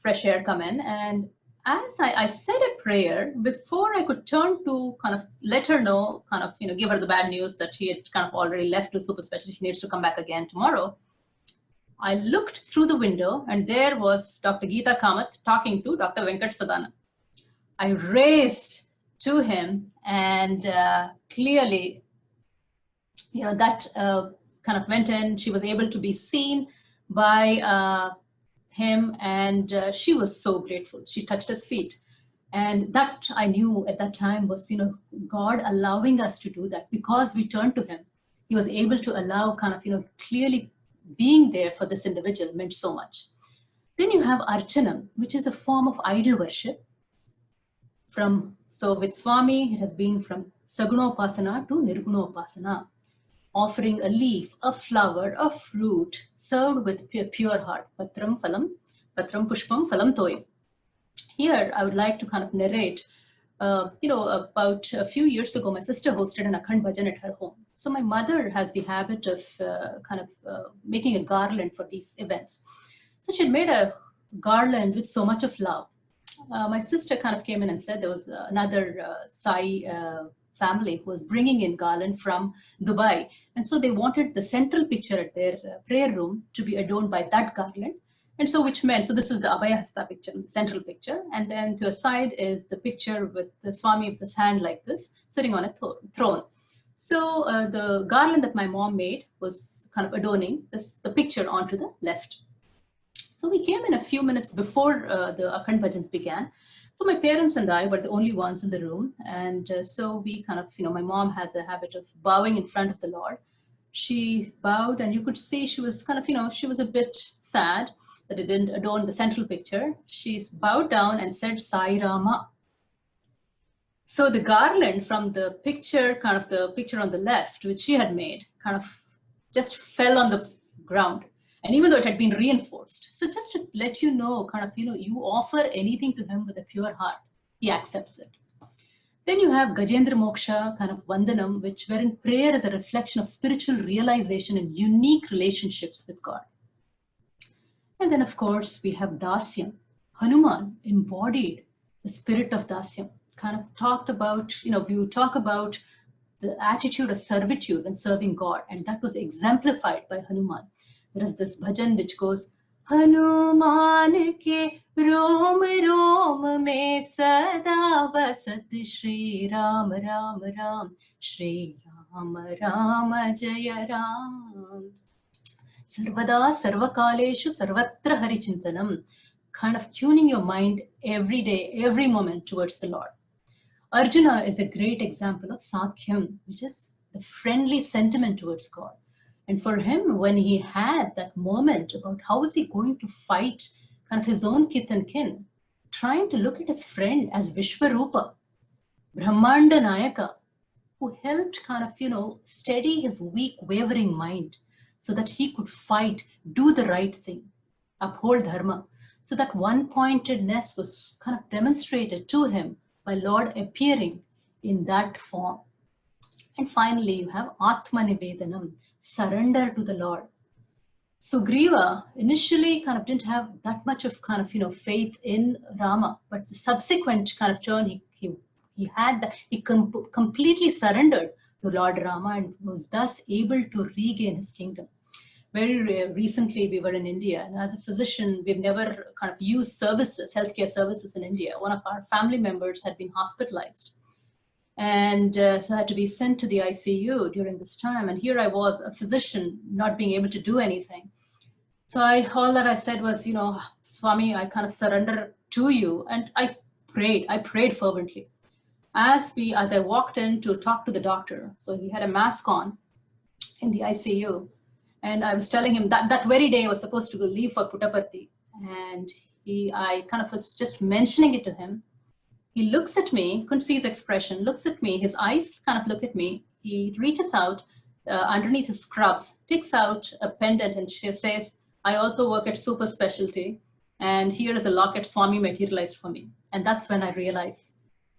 fresh air come in. And as I said a prayer, before I could turn to kind of let her know, kind of, give her the bad news that she had kind of already left to super specialty, she needs to come back again tomorrow, I looked through the window, and there was Dr. Geeta Kamath talking to Dr. Venkat Sadana. I raced to him, and clearly, that kind of went in. She was able to be seen by him, and she was so grateful. She touched his feet, and that I knew at that time was God allowing us to do that because we turned to him. He was able to allow kind of clearly being there for this individual meant so much. Then you have Archanam, which is a form of idol worship from So with Swami, it has been from Sagunopasana to Nirgunopasana, offering a leaf, a flower, a fruit, served with pure heart. Patram pushpam phalam toyam. Here, I would like to kind of narrate, about a few years ago, my sister hosted an Akhand Bhajan at her home. So my mother has the habit of making a garland for these events. So she had made a garland with so much of love. My sister kind of came in and said there was another Sai family who was bringing in garland from Dubai. And so they wanted the central picture at their prayer room to be adorned by that garland. And so which meant, so this is the Abhayahasta picture, the central picture. And then to a side is the picture with the Swami with his hand like this, sitting on a throne. So the garland that my mom made was kind of adorning the picture onto the left. So we came in a few minutes before the Akhand Bhajans began. So my parents and I were the only ones in the room. And so we kind of, my mom has a habit of bowing in front of the Lord. She bowed and you could see she was kind of, she was a bit sad that it didn't adorn the central picture. She's bowed down and said, Sai Rama. So the garland from the picture, kind of the picture on the left, which she had made, kind of just fell on the ground. And even though it had been reinforced. So just to let you know, kind of, you offer anything to him with a pure heart, he accepts it. Then you have Gajendra Moksha, kind of Vandanam, wherein prayer is a reflection of spiritual realization and unique relationships with God. And then, of course, we have Dasyam. Hanuman embodied the spirit of Dasyam, kind of talked about, we would talk about the attitude of servitude when serving God, and that was exemplified by Hanuman. There is this bhajan which goes, Hanuman ke rom rom mein sada basat Shri Ram Ram Ram, Shri Ram Ram Jaya Ram. Sarvada sarvakaleshu sarvatra harichintanam, kind of tuning your mind every day, every moment towards the Lord. Arjuna is a great example of Sakhyam, which is the friendly sentiment towards God. And for him, when he had that moment about how is he going to fight kind of his own kith and kin, trying to look at his friend as Vishwarupa, Brahmanda Nayaka, who helped kind of, steady his weak, wavering mind so that he could fight, do the right thing, uphold dharma. So that one-pointedness was kind of demonstrated to him by Lord appearing in that form. And finally, you have Atmanivedanam, surrender to the Lord. Sugriva initially kind of didn't have that much of kind of, faith in Rama, but the subsequent kind of turn, he had that, he completely surrendered to Lord Rama and was thus able to regain his kingdom. Very recently, we were in India, and as a physician, we've never kind of used services, healthcare services in India. One of our family members had been hospitalized and so had to be sent to the ICU during this time. And here I was, a physician, not being able to do anything. So all that I said was, Swami, I kind of surrender to you. And I prayed fervently. As I walked in to talk to the doctor, so he had a mask on in the ICU. And I was telling him that very day I was supposed to leave for Puttaparthi. And I kind of was just mentioning it to him. He looks at me, couldn't see his expression, looks at me, his eyes kind of look at me. He reaches out underneath his scrubs, takes out a pendant and she says, I also work at Super Specialty. And here is a locket Swami materialized for me. And that's when I realized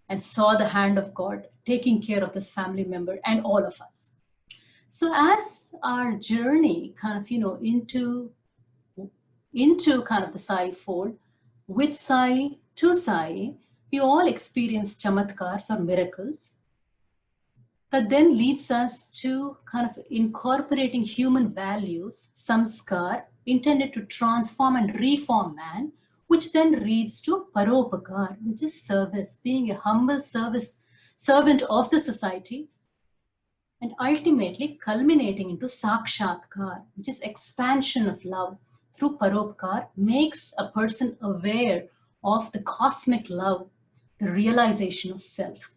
and saw the hand of God taking care of this family member and all of us. So as our journey kind of, into kind of the Sai fold, with Sai to Sai, we all experience chamatkars or miracles that then leads us to kind of incorporating human values, samskar, intended to transform and reform man, which then leads to paropakar, which is service, being a humble servant of the society, and ultimately culminating into sakshatkar, which is expansion of love through paropakar, makes a person aware of the cosmic love, the realization of self.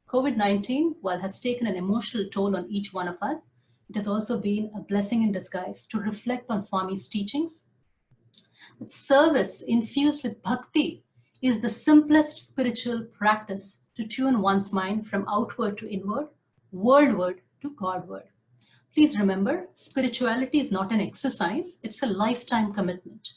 COVID-19, while has taken an emotional toll on each one of us, it has also been a blessing in disguise to reflect on Swami's teachings. Service infused with bhakti is the simplest spiritual practice to tune one's mind from outward to inward, worldward to Godward. Please remember, spirituality is not an exercise, it's a lifetime commitment.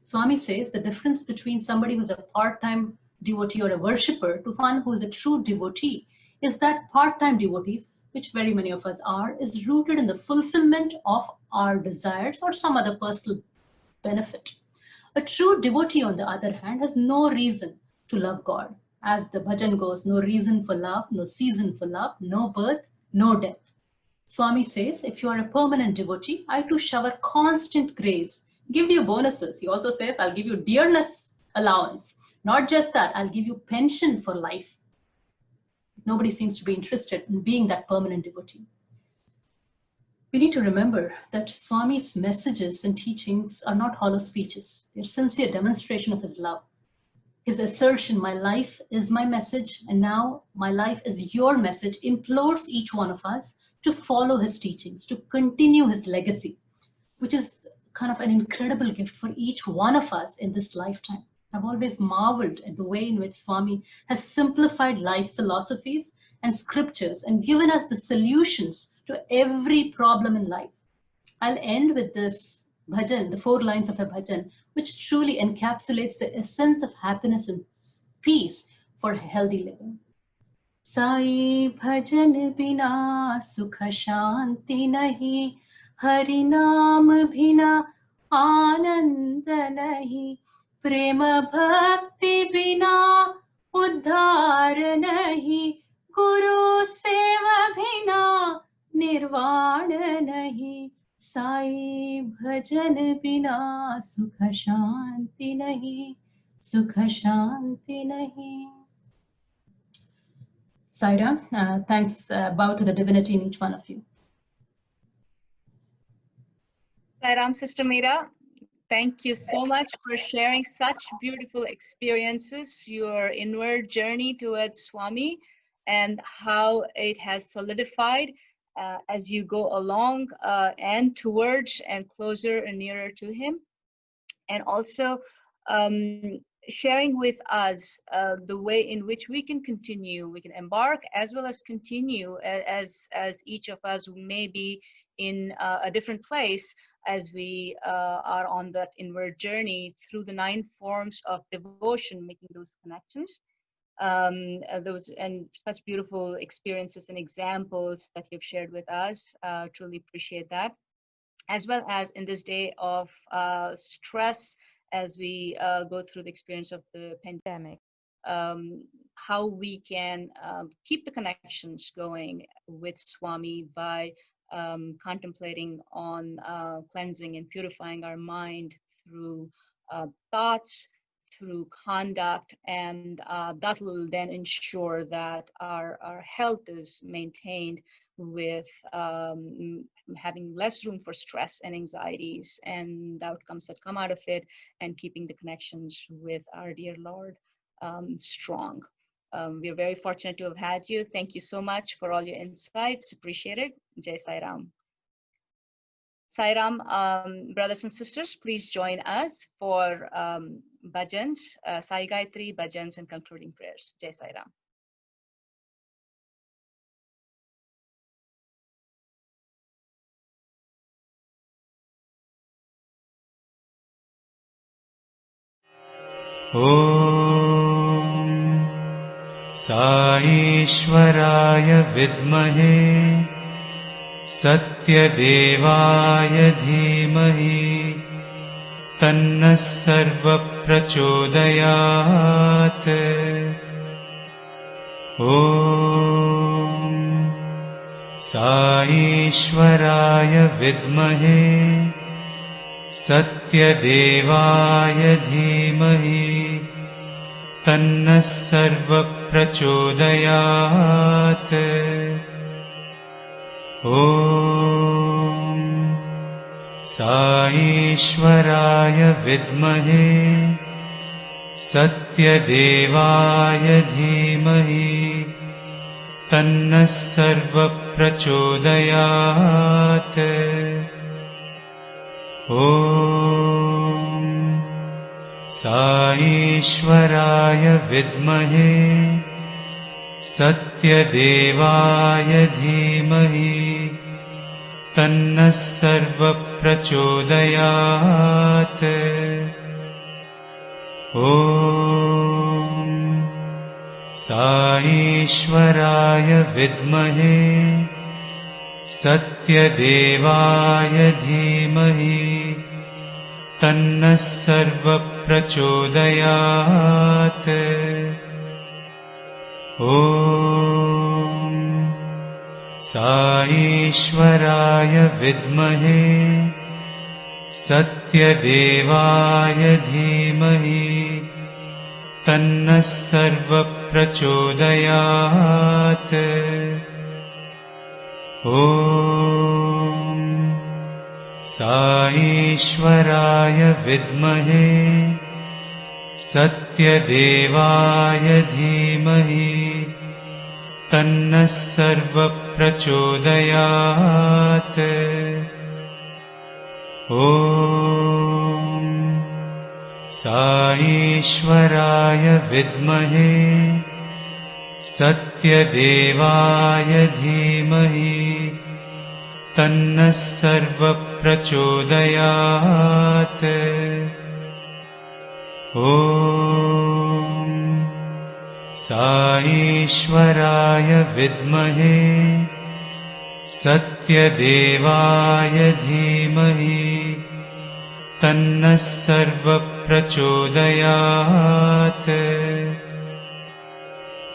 Swami says the difference between somebody who's a part-time devotee or a worshipper to one who is a true devotee is that part-time devotees, which very many of us are, is rooted in the fulfillment of our desires or some other personal benefit. A true devotee, on the other hand, has no reason to love God. As the bhajan goes, no reason for love, no season for love, no birth, no death. Swami says, if you are a permanent devotee, I too shower constant grace, give you bonuses. He also says, I'll give you dearness allowance. Not just that, I'll give you pension for life. Nobody seems to be interested in being that permanent devotee. We need to remember that Swami's messages and teachings are not hollow speeches. They're sincere demonstration of his love. His assertion, my life is my message, and now my life is your message, implores each one of us to follow his teachings, to continue his legacy, which is kind of an incredible gift for each one of us in this lifetime. I've always marveled at the way in which Swami has simplified life philosophies and scriptures and given us the solutions to every problem in life. I'll end with this bhajan, the 4 lines of a bhajan, which truly encapsulates the essence of happiness and peace for healthy living. Sai bhajan bina sukha shanti nahi, hari naam bina anand nahi, prema bhakti bina uddhar nahi, guru seva bina nirvana nahi, sai bhajan bina sukha shanti nahi, sukha shanti nahi. Sairam, thanks. Bow to the divinity in each one of you. Sairam, Sister Meera, thank you so much for sharing such beautiful experiences, your inward journey towards Swami, and how it has solidified as you go along and towards and closer and nearer to him. And also sharing with us the way in which we can continue, we can embark as well as continue as each of us may be in a different place as we are on that inward journey through the 9 forms of devotion, making those connections. Those and such beautiful experiences and examples that you've shared with us. Truly appreciate that. As well as in this day of stress, as we go through the experience of the pandemic, how we can keep the connections going with Swami by contemplating on cleansing and purifying our mind through thoughts, through conduct, and that will then ensure that our health is maintained with having less room for stress and anxieties and the outcomes that come out of it, and keeping the connections with our dear Lord strong. We are very fortunate to have had you. Thank you so much for all your insights. Appreciate it. Jai Sai Ram. Sai Ram, brothers and sisters, please join us for bhajans, Sai Gayatri, bhajans, and concluding prayers. Jai Sai Ram. ॐ साईश्वराय विद्महे सत्यदेवाय धीमहि तन्नः सर्वप्रचोदयात् ॐ साईश्वराय विद्महे सत्यदेवाय धीमहि तन्नः सर्वप्रचोदयात् ॐ साईश्वराय विद्महे सत्यदेवाय धीमहि तन्नः सर्वप्रचोदयात् ॐ साईश्वराय विद्महे सत्यदेवाय धीमहि तन्नः सर्वप्रचोदयात्। ॐ साईश्वराय विद्महे सत्यदेवाय धीमहि तन्नः सर्वप्रचोदयात्। ॐ साईश्वराय विद्महे सत्यदेवाय धीमहि तन्नः सर्वप्रचोदयात्। ॐ साईश्वराय विद्महे सत्यदेवाय धीमहि तन्नः सर्वप्रचोदयात्। ॐ साईश्वराय विद्महे सत्यदेवाय धीमहि तन्नः सर्वप्रचोदयात्। ॐ साईश्वराय विद्महे सत्यदेवाय धीमहि तन्नः सर्वप्रचोदयात्।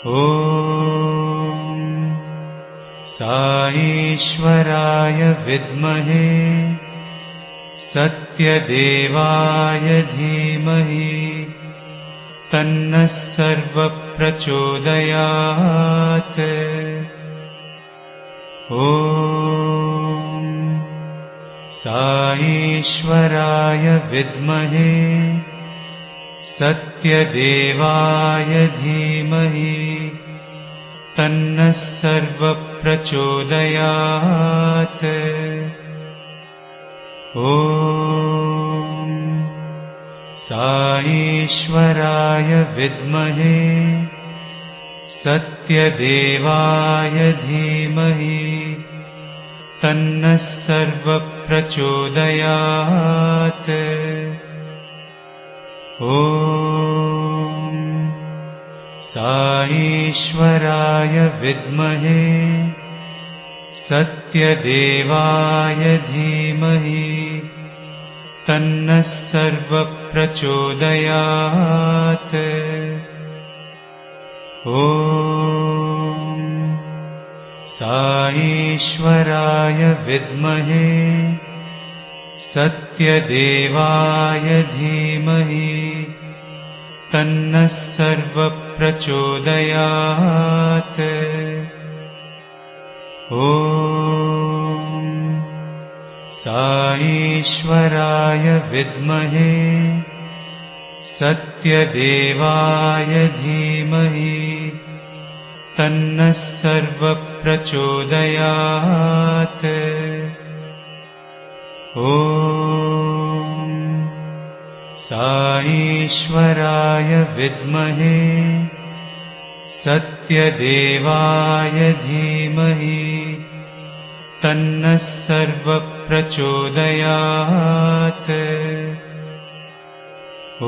ॐ साईश्वराय विद्महे सत्यदेवाय धीमहि तन्नः सर्वप्रचोदयात्। ॐ साईश्वराय विद्महे सत्यदेवाय धीमहि तन्नः सर्वप्रचोदयात्। ॐ साईश्वराय विद्महे सत्यदेवाय धीमहि तन्नः सर्वप्रचोदयात्। ॐ साईश्वराय विद्महे सत्यदेवाय धीमहि तन्नः सर्वप्रचोदयात्। ॐ साईश्वराय विद्महे सत्यदेवाय धीमहि तन्नः सर्वप्रचोदयात्। ॐ साईश्वराय विद्महे सत्यदेवाय धीमहि तन्नः सर्वप्रचोदयात्। ॐ साईश्वराय विद्महे सत्यदेवाय धीमहि तन्नः सर्वप्रचोदयात्। ॐ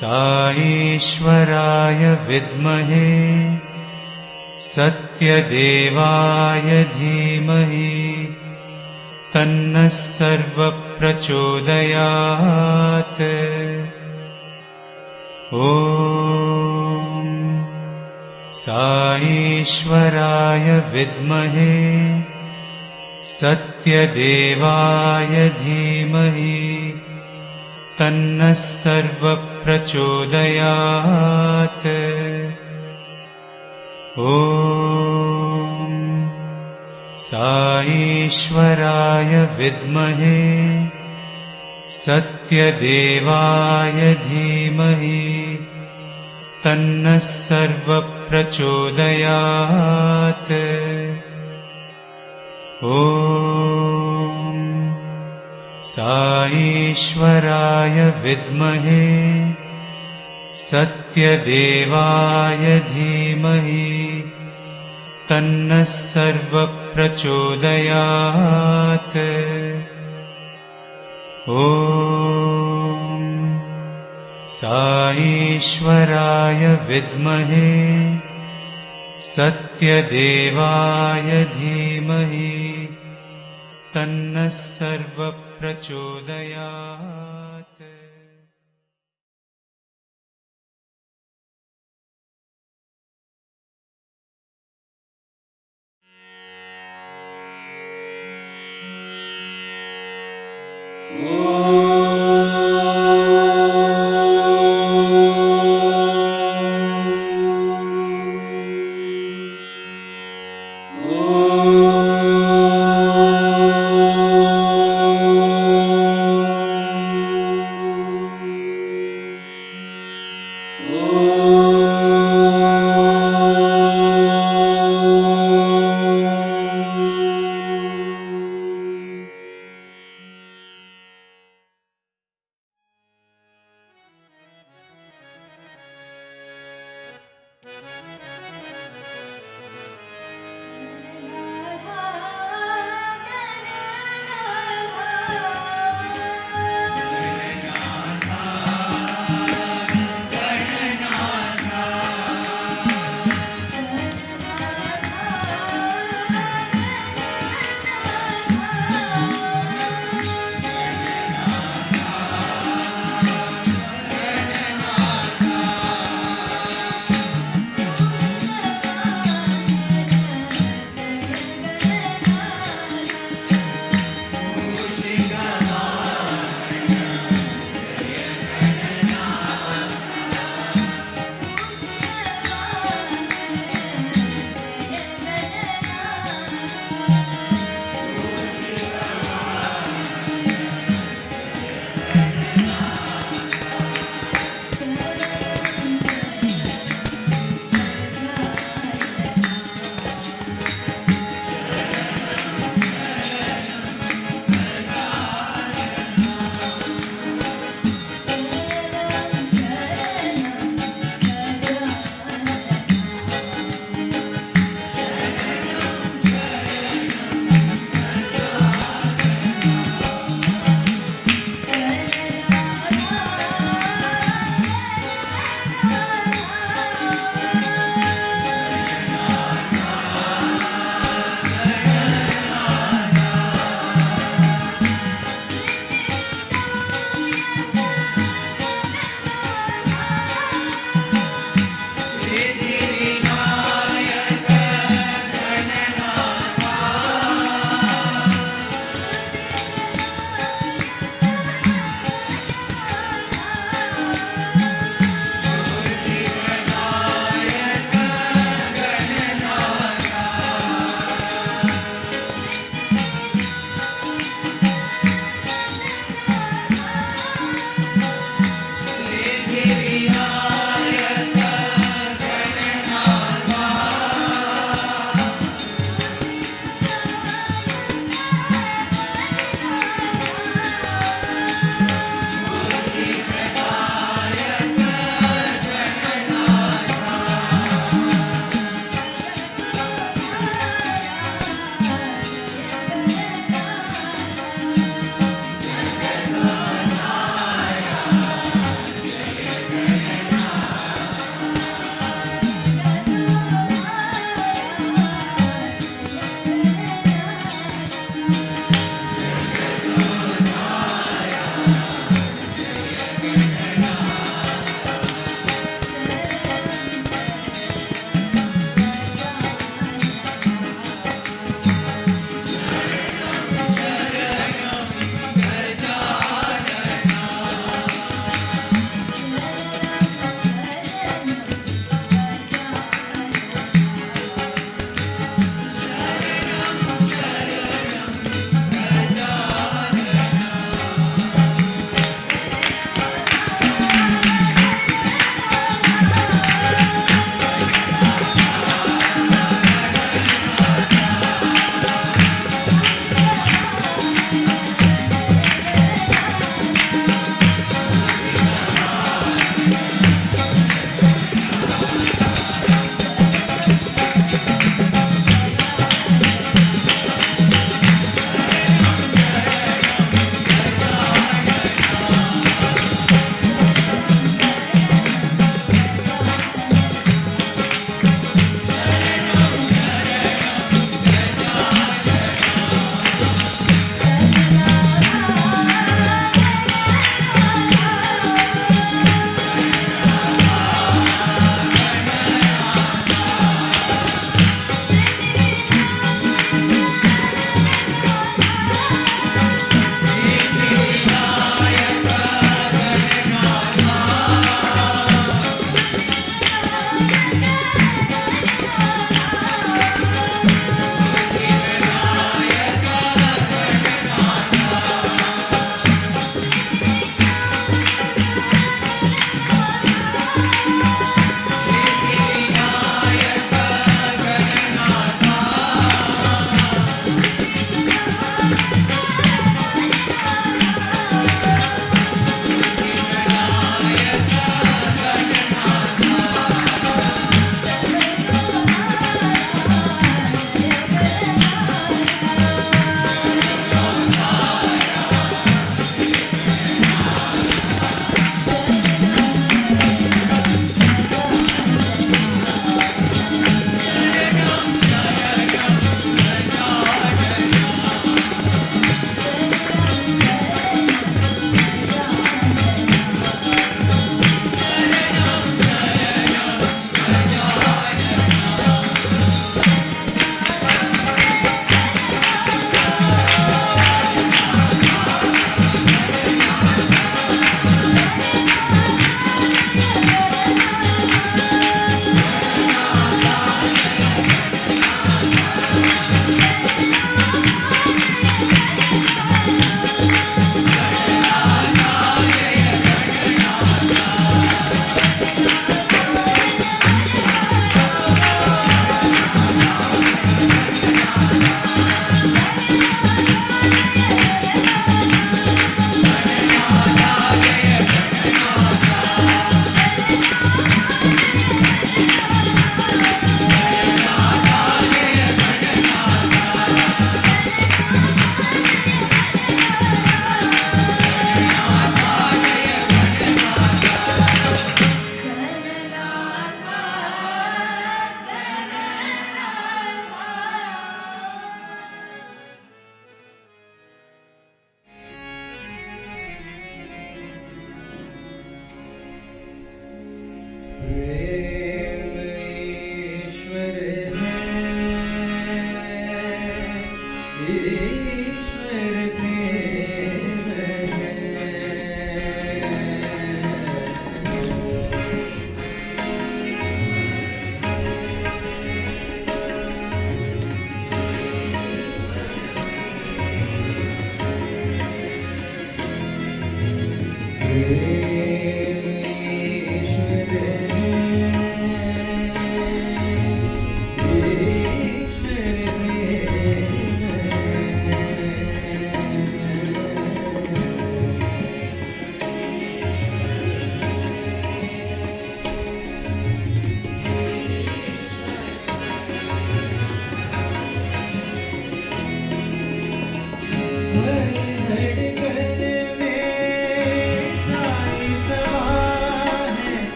साईश्वराय विद्महे सत्यदेवाय धीमहि तन्नः सर्वप्रचोदयात्। ॐ साईश्वराय विद्महे सत्यदेवाय धीमहि तन्नः सर्वप्रचोदयात्। ॐ साईश्वराय विद्महे सत्यदेवाय धीमहि तन्नः सर्वप्रचोदयात्। ॐ साईश्वराय विद्महे सत्यदेवाय धीमहि तन्नः सर्वः प्रचोदयात्। ॐ साईश्वराय विद्महे सत्यदेवाय धीमहि तन्नः सर्वः प्रचोदयात्।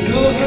Lord,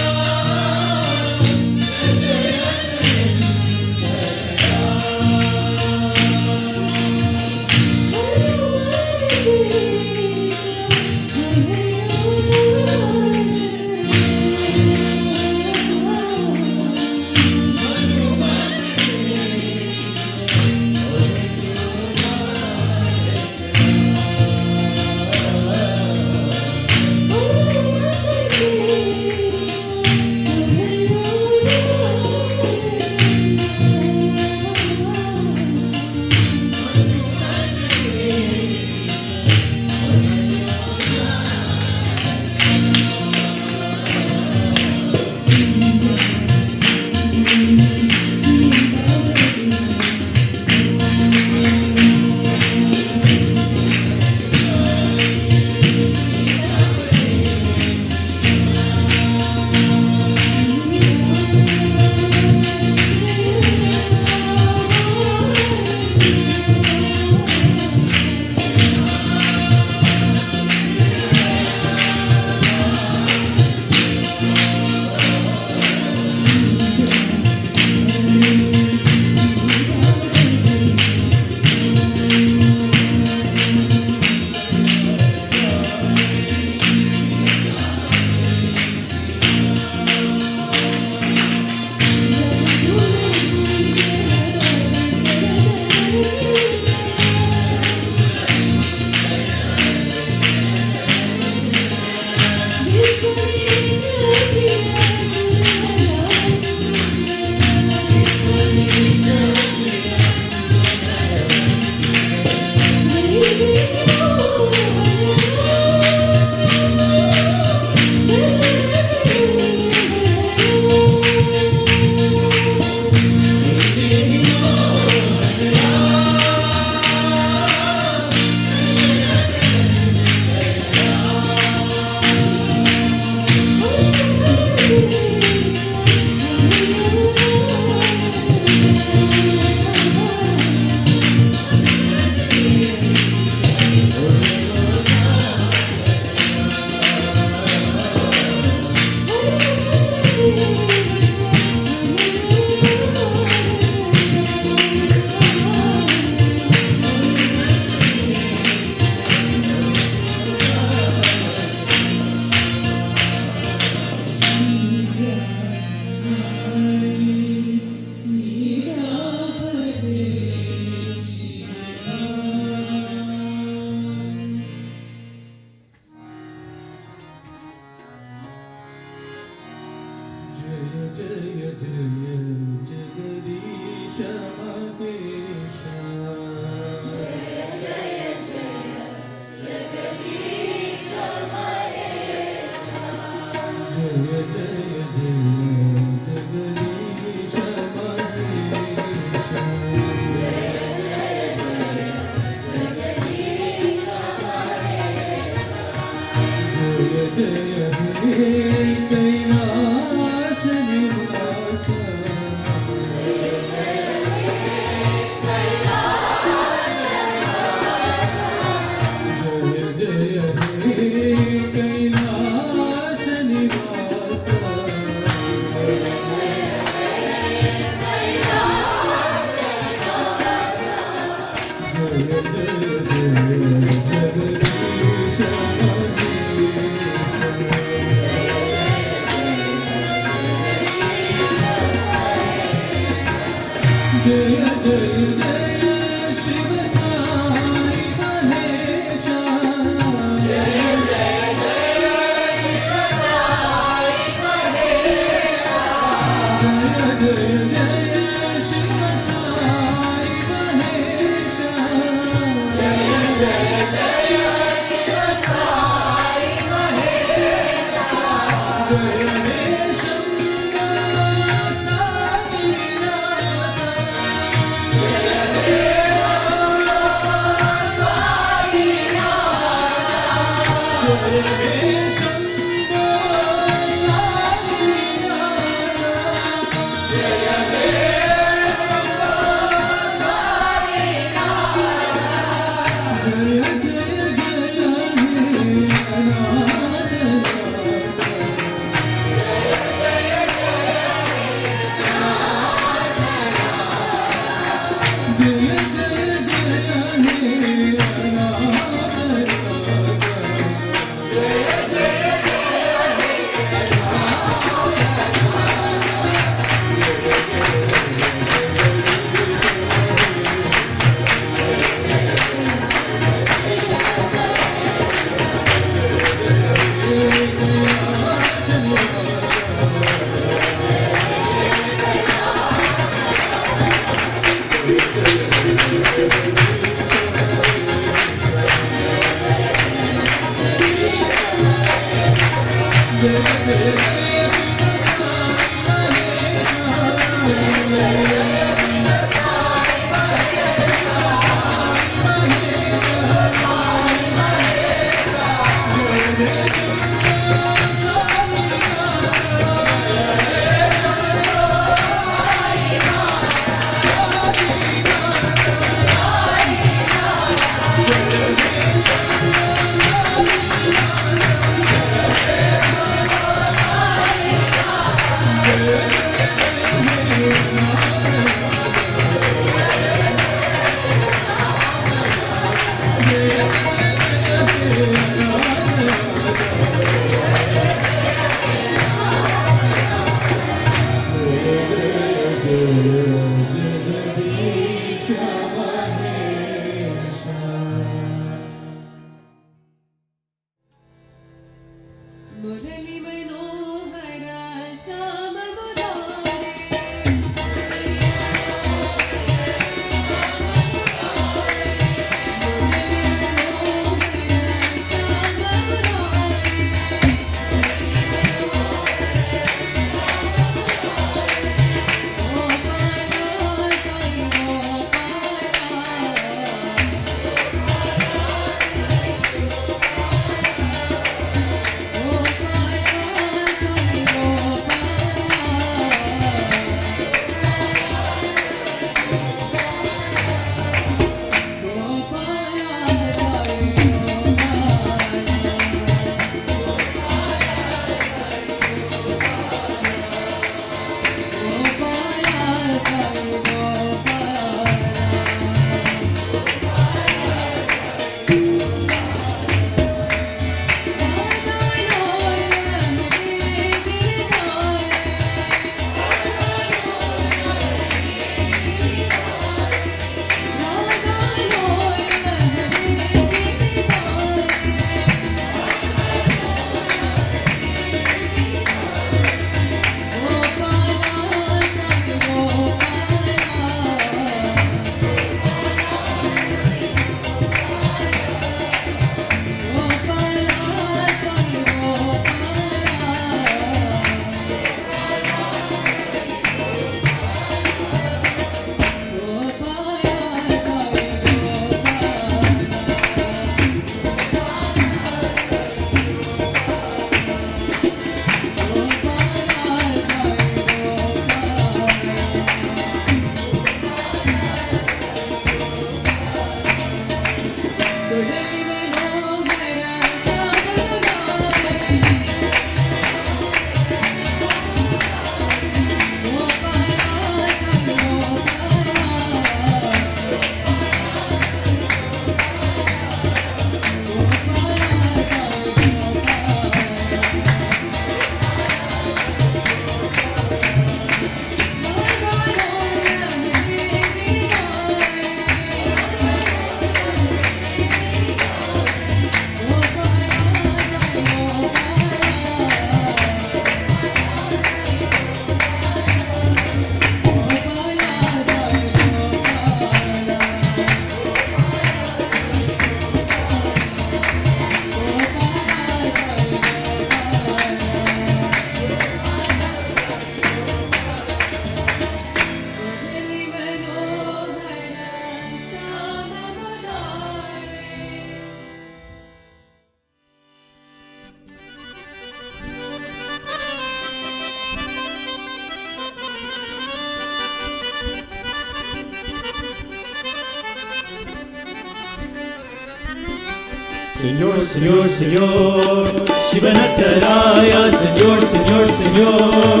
Señor, Señor, Señor, Shivanatharaya, Señor, Señor, Señor,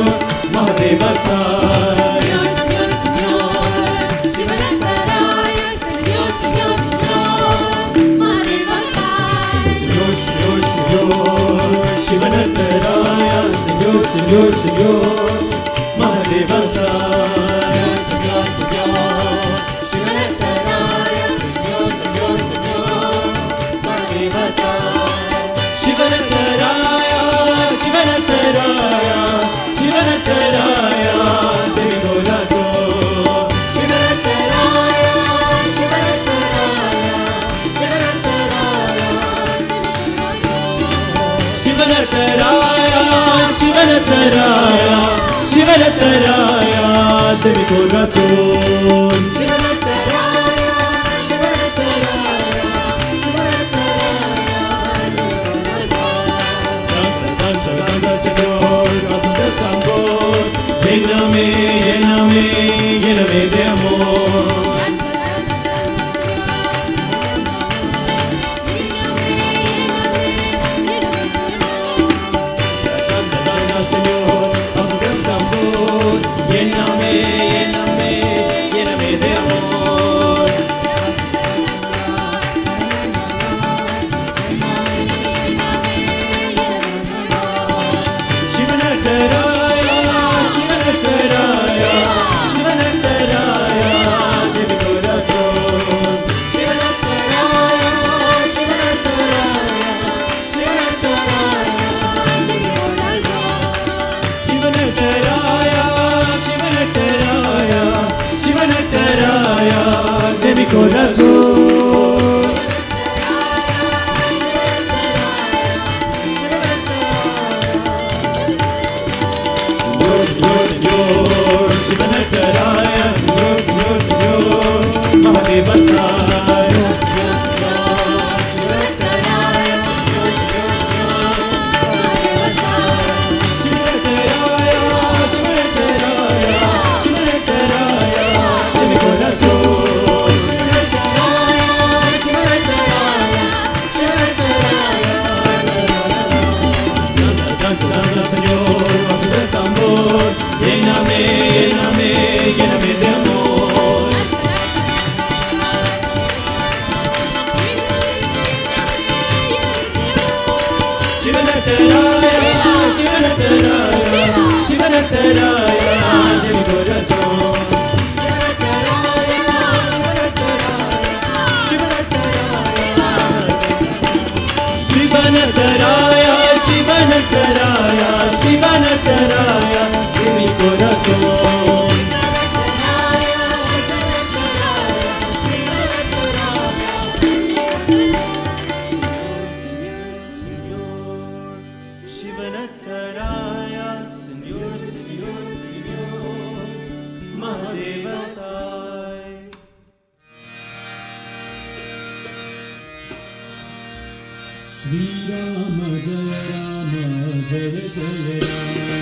Mahadeva Sai. Señor, Señor, Señor, Shivanatharaya, Señor, Señor, Señor, Mahadeva Sai. Señor, Señor, Señor, Shivanatharaya, Señor, Señor, Señor, Mahadeva Sai. Señor, Señor, Shivanatharaya, Señor, Señor, Señor, Mahadeva Sai. Shivanatharaya, Shivanatharaya, Shivanatharaya, Devi Corazón. Shivanatharaya, Shivanatharaya, Shivanatharaya, Shivanatharaya, Shivanatharaya, Devi Corazón. Shivanatharaya, Shivanatharaya, Danza, danza, danza, Señor, danza del tambor. Lléname, lléname, lléname de amor. Danza, danza, Señor, danza del tambor. Lléname, lléname, lléname de amor. Shivanatharaya, Shivanatharaya, Shivanatharaya, Devi Corazón. Shivanatharaya, Shivanatharaya, Shivanatharaya, Shivanatharaya, Shivanatharaya, Devi Corazón. Señor, Señor, Señor, Shivanatharaya, Señor, Señor, Señor, Mahadeva Sai. Shivanatharaya, Shivanatharaya, Shivanatharaya, Devi Corazón. Danza, danza, danza, Señor, danza del tambor. Lléname, lléname, lléname de amor. Shivanatharaya, Shivanatharaya, Shivanatharaya, Devi Corazón. Shivanatharaya, Shivanatharaya, Shivanatharaya, Devi Corazón. Shivanatharaya, Señor, Señor, Señor, Mahadeva Sai. Sri Rama Jaya Rama Jaya Jaya Rama.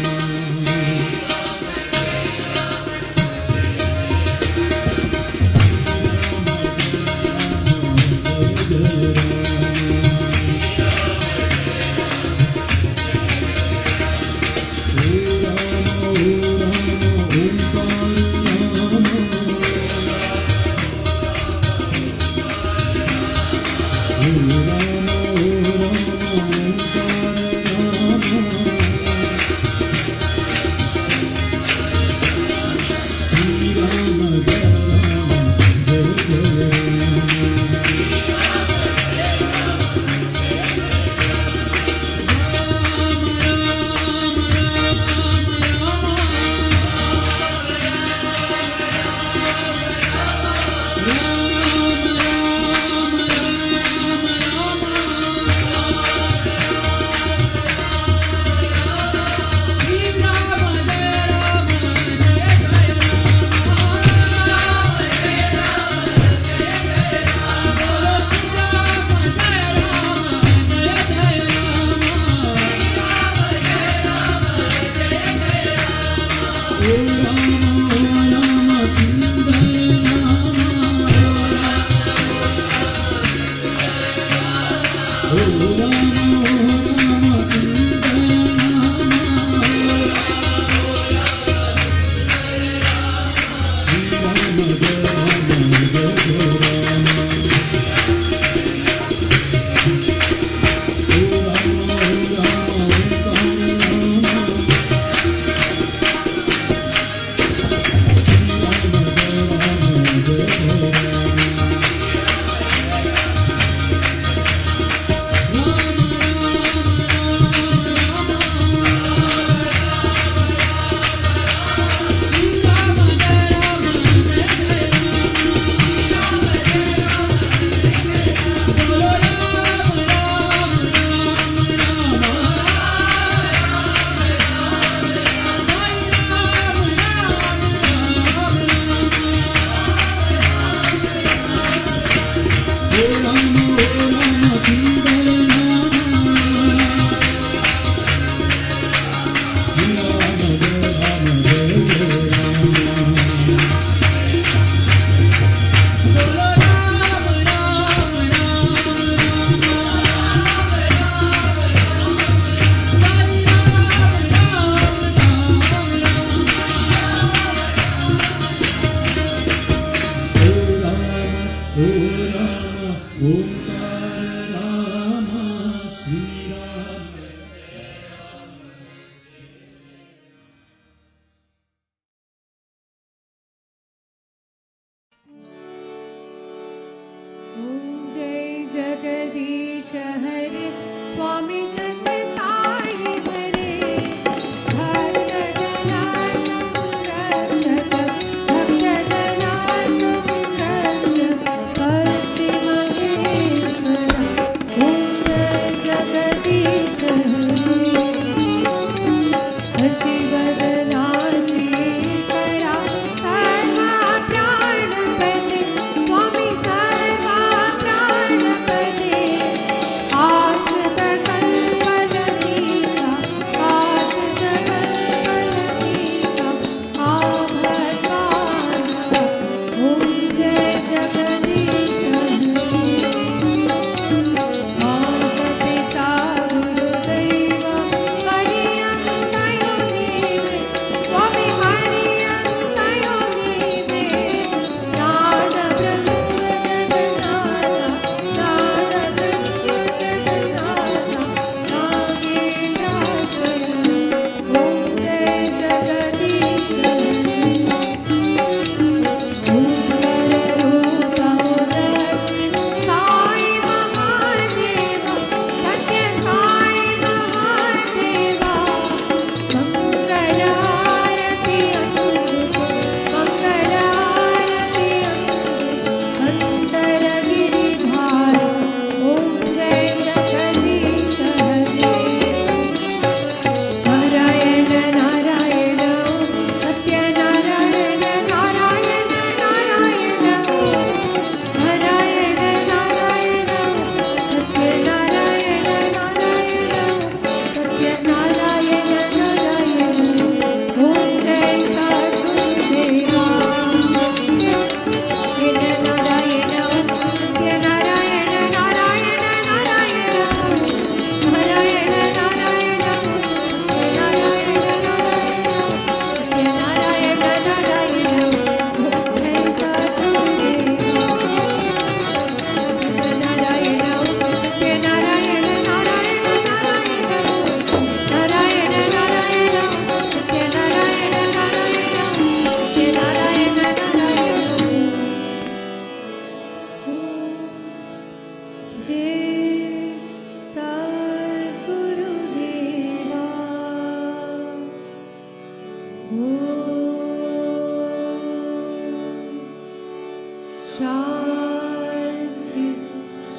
शान्ति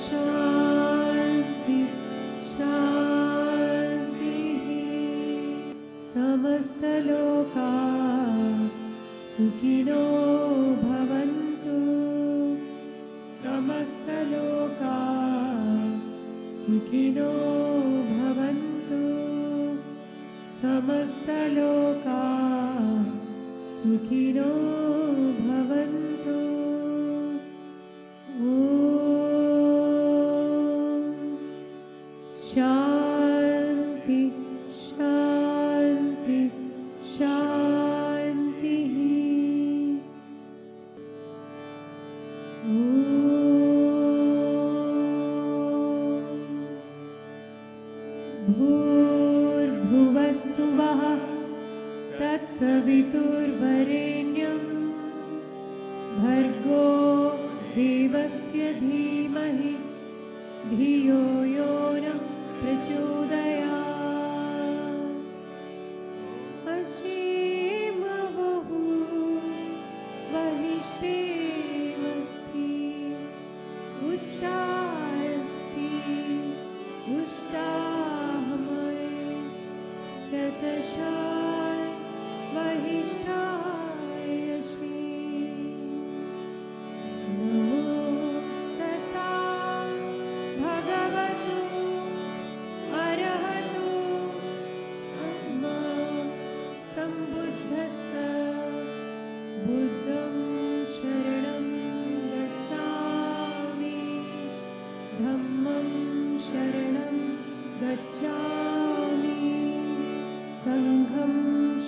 शान्ति शान्तिः समस्तलोका सुखिनो भवन्तु समस्तलोका सुखिनो भवन्तु समस्तलोका सुखिनो भवन्तु ॐ शान्ति शान्ति शान्तिः ॐ भूर्भुवस्सुवः तत्सवितुर्वरेण्यं भर्गो देवस्य धीमहि धियो यो नः प्रचोदयात् अशीमवहु वहिष्ठेमस्ति उष्टास्ति उष्टाहमय शतशाय वहिष्ठायशि नमो तस्सा भगवतो अरहतो सम्मा सम्बुद्धस्स बुद्धं शरणं गच्छामि धम्मं शरणं गच्छामि संघं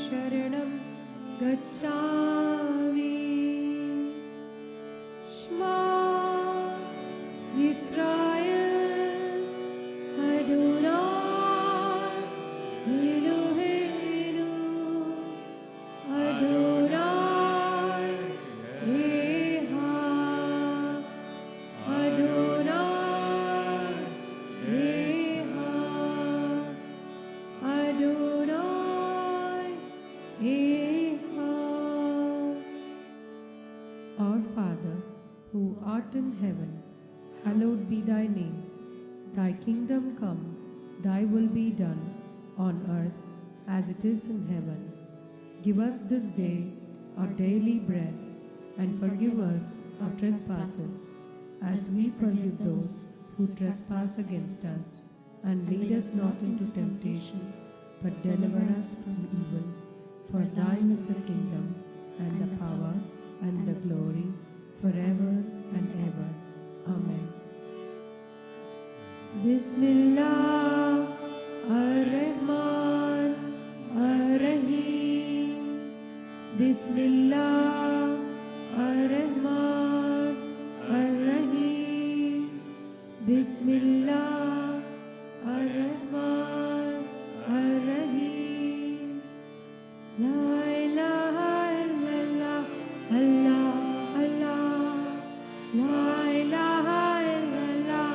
शरणं गच्छामि श्मा इस्राएल अदोनाय एलोहेनु अदोनाय एहाद अदोनाय एहाद Adonai Echad. Our Father, who art in heaven, hallowed be thy name. Thy kingdom come, thy will be done, on earth as it is in heaven. Give us this day our daily bread, and forgive us our trespasses, as we forgive those who trespass against us. And lead us not into temptation, but deliver us from evil. For thine is the kingdom, and the power, and the glory, forever and ever. Amen. Bismillah ar-Rahman ar-Rahim. Bismillah ar-Rahman ar-Rahim. Bismillah ar-Rahman ar-Rahim. La ilaha illallah, Allah, Allah. La ilaha illallah,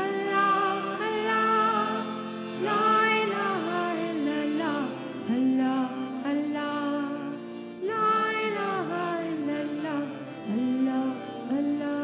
Allah, Allah. La ilaha illallah, Allah, Allah. La ilaha illallah, Allah, Allah.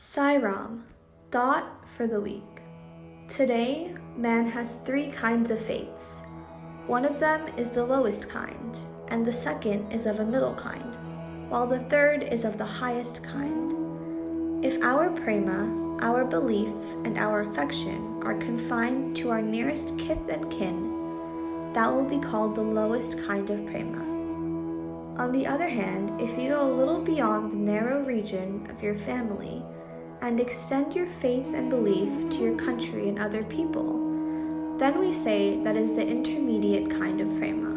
Sai Ram, thought for the week. Today, man has 3 kinds of faiths. One of them is the lowest kind, and the second is of a middle kind, while the third is of the highest kind. If our prema, our belief, and our affection are confined to our nearest kith and kin, that will be called the lowest kind of prema. On the other hand, if you go a little beyond the narrow region of your family and extend your faith and belief to your country and other people, then we say that is the intermediate kind of prema.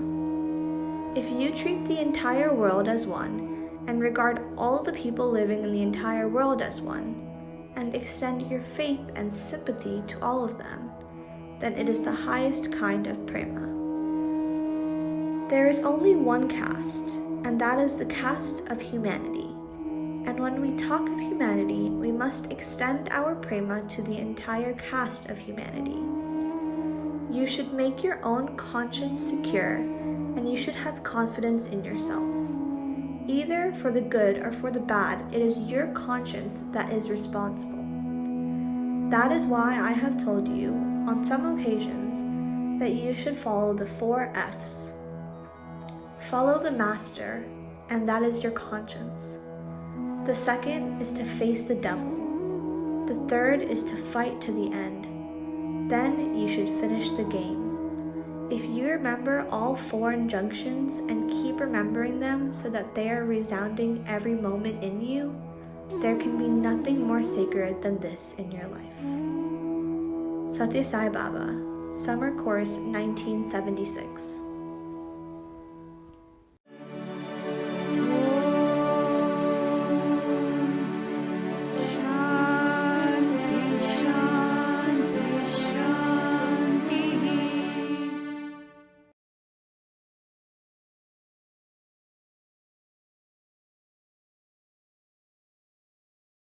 If you treat the entire world as one and regard all the people living in the entire world as one, and extend your faith and sympathy to all of them, then it is the highest kind of prema. There is only one caste, and that is the caste of humanity. And when we talk of humanity, we must extend our prema to the entire caste of humanity. You should make your own conscience secure, and you should have confidence in yourself. Either for the good or for the bad, it is your conscience that is responsible. That is why I have told you, on some occasions, that you should follow the 4 F's. Follow the master, and that is your conscience. The second is to face the devil. The third is to fight to the end. Then you should finish the game. If you remember all 4 injunctions and keep remembering them so that they are resounding every moment in you, there can be nothing more sacred than this in your life. Satya Sai Baba, Summer Course 1976.